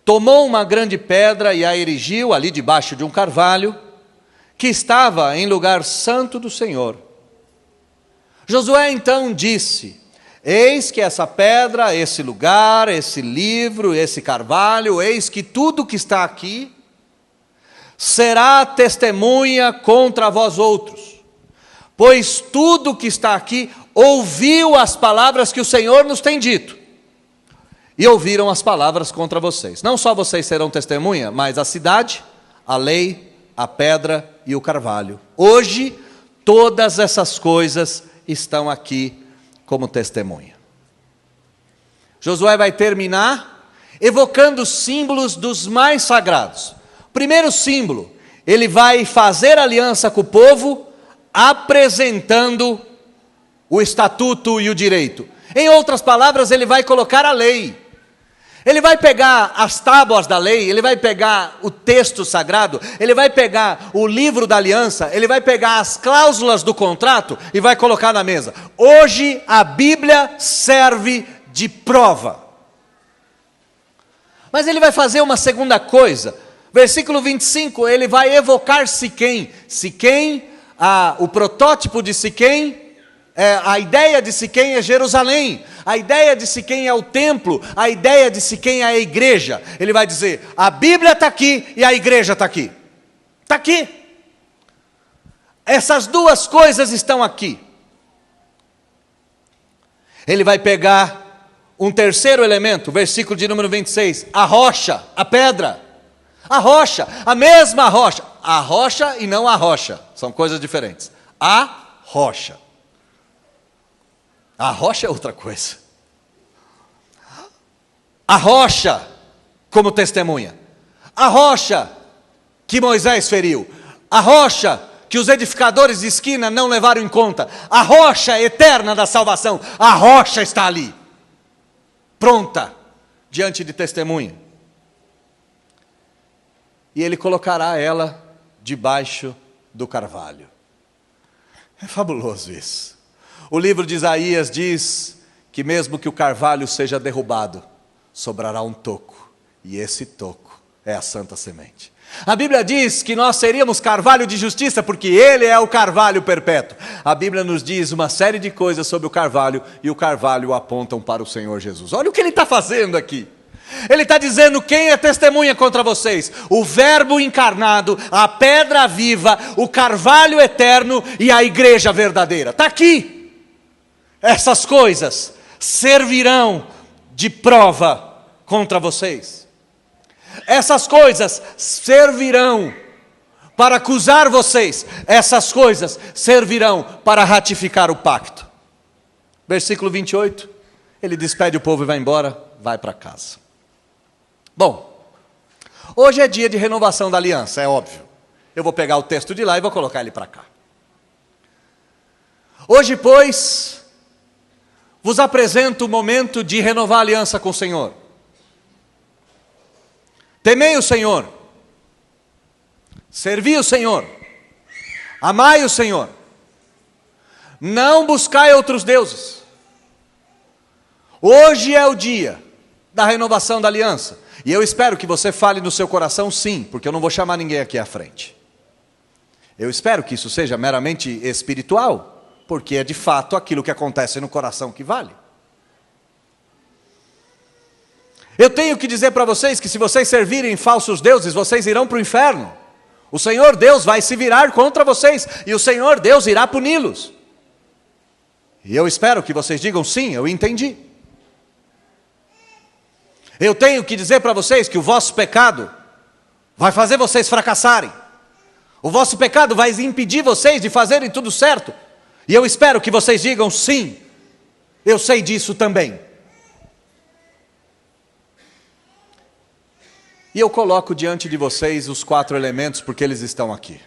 tomou uma grande pedra e a erigiu ali debaixo de um carvalho, que estava em lugar santo do Senhor. Josué então disse: eis que essa pedra, esse lugar, esse livro, esse carvalho, eis que tudo que está aqui, será testemunha contra vós outros, pois tudo que está aqui ouviu as palavras que o Senhor nos tem dito, e ouviram as palavras contra vocês. Não só vocês serão testemunha, mas a cidade, a lei, a pedra e o carvalho. Hoje, todas essas coisas estão aqui como testemunha. Josué vai terminar evocando símbolos dos mais sagrados. Primeiro símbolo, ele vai fazer aliança com o povo, apresentando o estatuto e o direito. Em outras palavras, ele vai colocar a lei. Ele vai pegar as tábuas da lei, ele vai pegar o texto sagrado, ele vai pegar o livro da aliança, ele vai pegar as cláusulas do contrato e vai colocar na mesa. Hoje a Bíblia serve de prova. Mas ele vai fazer uma segunda coisa. Versículo 25, ele vai evocar Siquém. Siquém, o protótipo de Siquém A ideia de Siquém é Jerusalém, a ideia de Siquém é o templo, a ideia de Siquém é a igreja. Ele vai dizer, a Bíblia está aqui e a igreja está aqui. Está aqui. Essas duas coisas estão aqui. Ele vai pegar um terceiro elemento, versículo de número 26, a rocha, a pedra. A rocha, a mesma rocha. A rocha e não a rocha, são coisas diferentes. A rocha. A rocha é outra coisa. A rocha como testemunha. A rocha que Moisés feriu. A rocha que os edificadores de esquina não levaram em conta. A rocha eterna da salvação. A rocha está ali, pronta, diante de testemunha. E ele colocará ela debaixo do carvalho. É fabuloso isso. O livro de Isaías diz que mesmo que o carvalho seja derrubado, sobrará um toco, e esse toco é a santa semente. A Bíblia diz que nós seríamos carvalho de justiça, porque Ele é o carvalho perpétuo. A Bíblia nos diz uma série de coisas sobre o carvalho, e o carvalho apontam para o Senhor Jesus. Olha o que Ele está fazendo aqui. Ele está dizendo quem é testemunha contra vocês: o verbo encarnado, a pedra viva, o carvalho eterno e a igreja verdadeira. Está aqui. Essas coisas servirão de prova contra vocês. Essas coisas servirão para acusar vocês. Essas coisas servirão para ratificar o pacto. Versículo 28, ele despede o povo e vai embora, vai para casa. Bom, hoje é dia de renovação da aliança, é óbvio. Eu vou pegar o texto de lá e vou colocar ele para cá. Hoje, pois, vos apresento o momento de renovar a aliança com o Senhor. Temei o Senhor, servi o Senhor, amai o Senhor, não buscai outros deuses. Hoje é o dia da renovação da aliança, e eu espero que você fale no seu coração sim, porque eu não vou chamar ninguém aqui à frente. Eu espero que isso seja meramente espiritual, porque é de fato aquilo que acontece no coração que vale. Eu tenho que dizer para vocês que se vocês servirem falsos deuses, vocês irão para o inferno. O Senhor Deus vai se virar contra vocês, e o Senhor Deus irá puni-los. E eu espero que vocês digam sim, eu entendi. Eu tenho que dizer para vocês que o vosso pecado vai fazer vocês fracassarem. O vosso pecado vai impedir vocês de fazerem tudo certo. E eu espero que vocês digam sim, eu sei disso também. E eu coloco diante de vocês os 4 elementos, porque eles estão aqui.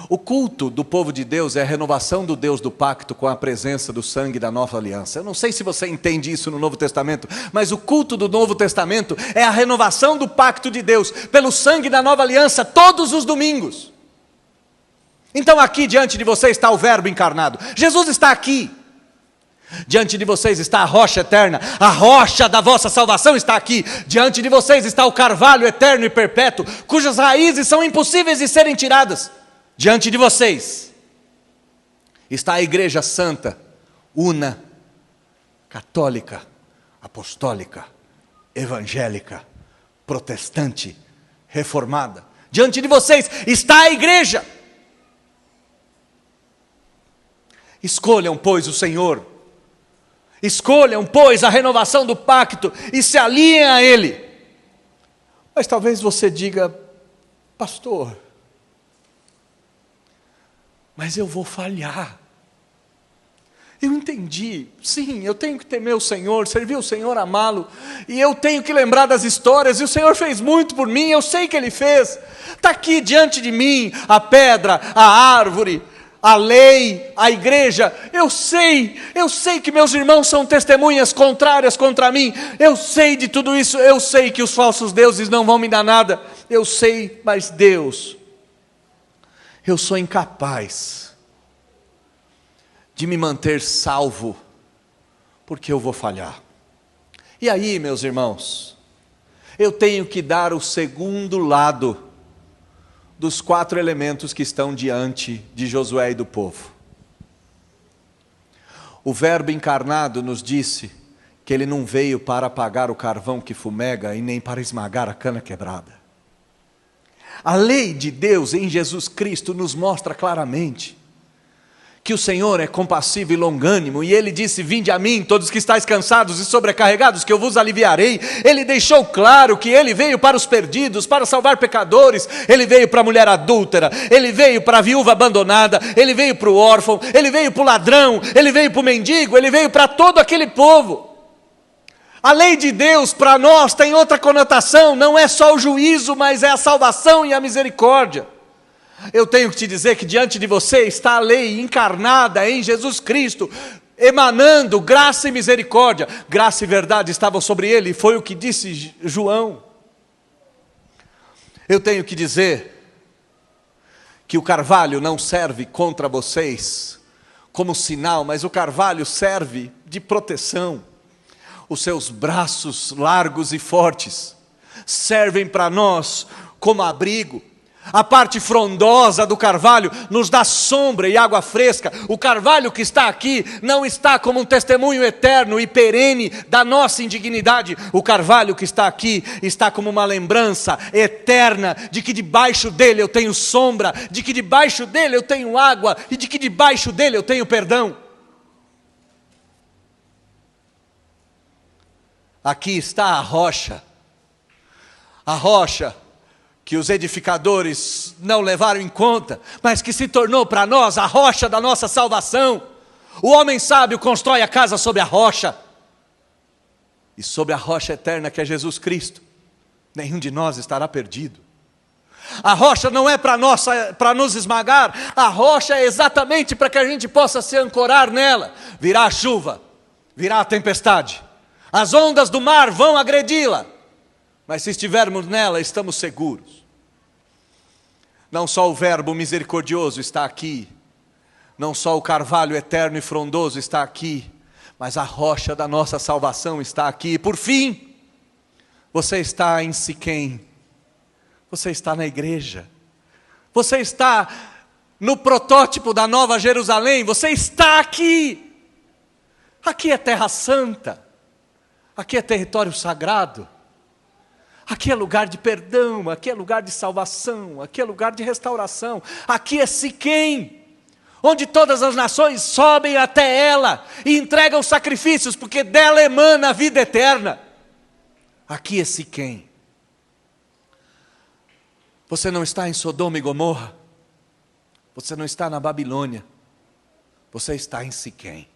O culto do povo de Deus é a renovação do Deus do pacto com a presença do sangue da nova aliança. Eu não sei se você entende isso no Novo Testamento, mas o culto do Novo Testamento é a renovação do pacto de Deus pelo sangue da nova aliança todos os domingos. Então aqui diante de vocês está o verbo encarnado. Jesus está aqui. Diante de vocês está a rocha eterna, a rocha da vossa salvação está aqui. Diante de vocês está o carvalho eterno e perpétuo, cujas raízes são impossíveis de serem tiradas. Diante de vocês está a igreja santa, una, católica, apostólica, evangélica, protestante, reformada. Diante de vocês está a igreja. Escolham, pois, o Senhor. Escolham, pois, a renovação do pacto e se aliem a Ele. Mas talvez você diga: pastor, mas eu vou falhar. Eu entendi, sim, eu tenho que temer o Senhor, servir o Senhor, amá-lo, e eu tenho que lembrar das histórias, e o Senhor fez muito por mim, eu sei que Ele fez. Está aqui diante de mim a pedra, a árvore, a lei, a igreja. Eu sei que meus irmãos são testemunhas contrárias contra mim, eu sei de tudo isso, eu sei que os falsos deuses não vão me dar nada, eu sei, mas Deus, eu sou incapaz de me manter salvo, porque eu vou falhar. E aí, meus irmãos, eu tenho que dar o segundo lado dos 4 elementos que estão diante de Josué e do povo. O Verbo encarnado nos disse que Ele não veio para apagar o carvão que fumega e nem para esmagar a cana quebrada. A lei de Deus em Jesus Cristo nos mostra claramente que o Senhor é compassivo e longânimo, e Ele disse: vinde a mim, todos que estáis cansados e sobrecarregados, que eu vos aliviarei. Ele deixou claro que Ele veio para os perdidos, para salvar pecadores. Ele veio para a mulher adúltera, Ele veio para a viúva abandonada, Ele veio para o órfão, Ele veio para o ladrão, Ele veio para o mendigo, Ele veio para todo aquele povo. A lei de Deus para nós tem outra conotação, não é só o juízo, mas é a salvação e a misericórdia. Eu tenho que te dizer que diante de você está a lei encarnada em Jesus Cristo, emanando graça e misericórdia. Graça e verdade estavam sobre ele, foi o que disse João. Eu tenho que dizer que o carvalho não serve contra vocês como sinal, mas o carvalho serve de proteção. Os seus braços largos e fortes servem para nós como abrigo. A parte frondosa do carvalho nos dá sombra e água fresca. O carvalho que está aqui não está como um testemunho eterno e perene da nossa indignidade. O carvalho que está aqui está como uma lembrança eterna de que debaixo dele eu tenho sombra, de que debaixo dele eu tenho água e de que debaixo dele eu tenho perdão. Aqui está a rocha que os edificadores não levaram em conta, mas que se tornou para nós a rocha da nossa salvação. O homem sábio constrói a casa sobre a rocha, e sobre a rocha eterna que é Jesus Cristo, nenhum de nós estará perdido. A rocha não é para nos esmagar, a rocha é exatamente para que a gente possa se ancorar nela. Virá a chuva, virá a tempestade, as ondas do mar vão agredi-la, mas se estivermos nela, estamos seguros. Não só o Verbo misericordioso está aqui, não só o carvalho eterno e frondoso está aqui, mas a rocha da nossa salvação está aqui. Por fim, você está em Siquém, você está na igreja, você está no protótipo da Nova Jerusalém, você está aqui. Aqui é terra santa, aqui é território sagrado. Aqui é lugar de perdão, aqui é lugar de salvação, aqui é lugar de restauração. Aqui é Siquém, onde todas as nações sobem até ela e entregam sacrifícios, porque dela emana a vida eterna. Aqui é Siquém. Você não está em Sodoma e Gomorra, você não está na Babilônia, você está em Siquém.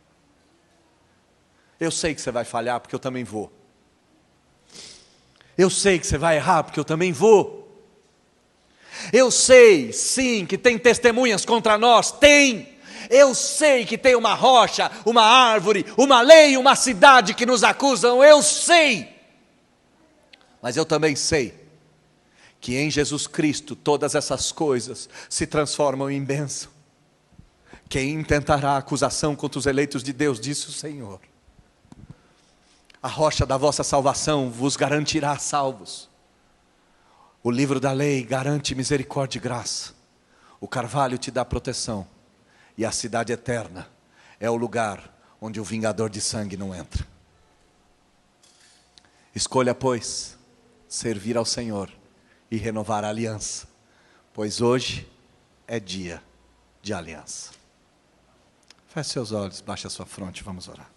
Eu sei que você vai falhar, porque eu também vou. Eu sei que você vai errar, porque eu também vou. Eu sei, sim, que tem testemunhas contra nós, tem. Eu sei que tem uma rocha, uma árvore, uma lei, uma cidade que nos acusam, eu sei. Mas eu também sei que em Jesus Cristo todas essas coisas se transformam em bênção. Quem intentará acusação contra os eleitos de Deus, disse o Senhor. A rocha da vossa salvação vos garantirá salvos. O livro da lei garante misericórdia e graça. O carvalho te dá proteção. E a cidade eterna é o lugar onde o vingador de sangue não entra. Escolha, pois, servir ao Senhor e renovar a aliança, pois hoje é dia de aliança. Feche seus olhos, baixe a sua fronte, vamos orar.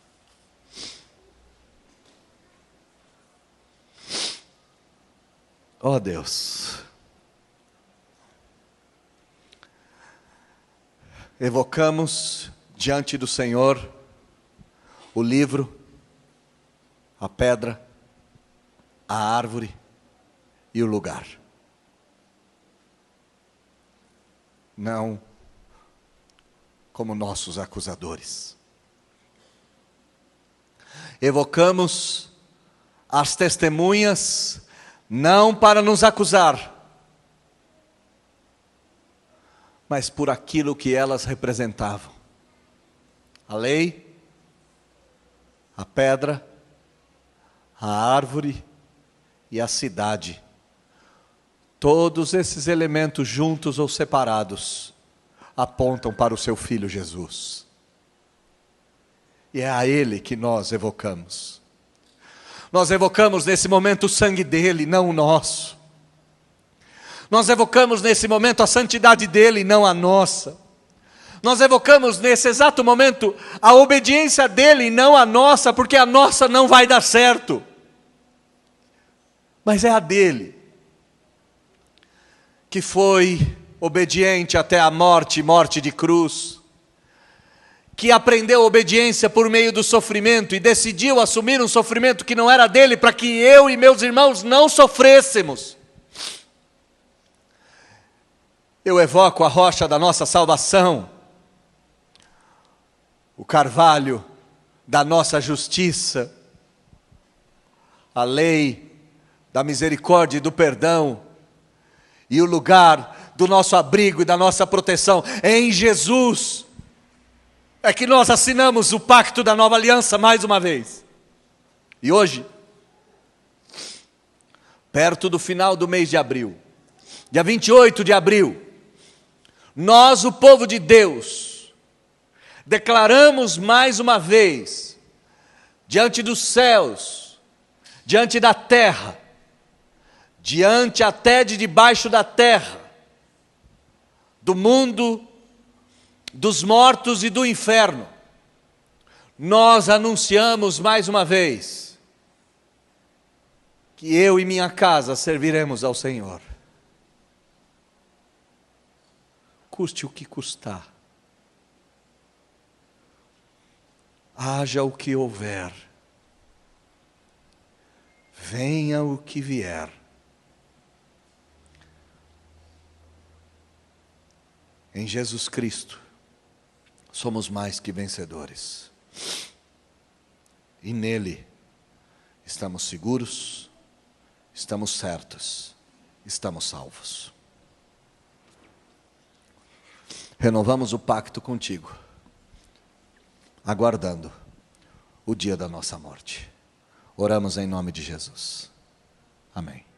Ó Deus, evocamos diante do Senhor o livro, a pedra, a árvore e o lugar. Não como nossos acusadores. Evocamos as testemunhas não para nos acusar, mas por aquilo que elas representavam. A lei, a pedra, a árvore e a cidade. Todos esses elementos juntos ou separados apontam para o seu Filho Jesus. E é a Ele que nós evocamos. Nós evocamos nesse momento o sangue dEle, não o nosso. Nós evocamos nesse momento a santidade dEle, não a nossa. Nós evocamos nesse exato momento a obediência dEle, não a nossa, porque a nossa não vai dar certo. Mas é a dEle, que foi obediente até a morte, morte de cruz, que aprendeu obediência por meio do sofrimento e decidiu assumir um sofrimento que não era dele, para que eu e meus irmãos não sofrêssemos. Eu evoco a rocha da nossa salvação, o carvalho da nossa justiça, a lei da misericórdia e do perdão, e o lugar do nosso abrigo e da nossa proteção. Em Jesus é que nós assinamos o pacto da nova aliança mais uma vez. E hoje, perto do final do mês de abril, dia 28 de abril, nós, o povo de Deus, declaramos mais uma vez, diante dos céus, diante da terra, diante até de debaixo da terra, do mundo, dos mortos e do inferno, nós anunciamos mais uma vez, que eu e minha casa serviremos ao Senhor. Custe o que custar, haja o que houver, venha o que vier, em Jesus Cristo somos mais que vencedores, e nele estamos seguros, estamos certos, estamos salvos. Renovamos o pacto contigo, aguardando o dia da nossa morte. Oramos em nome de Jesus. Amém.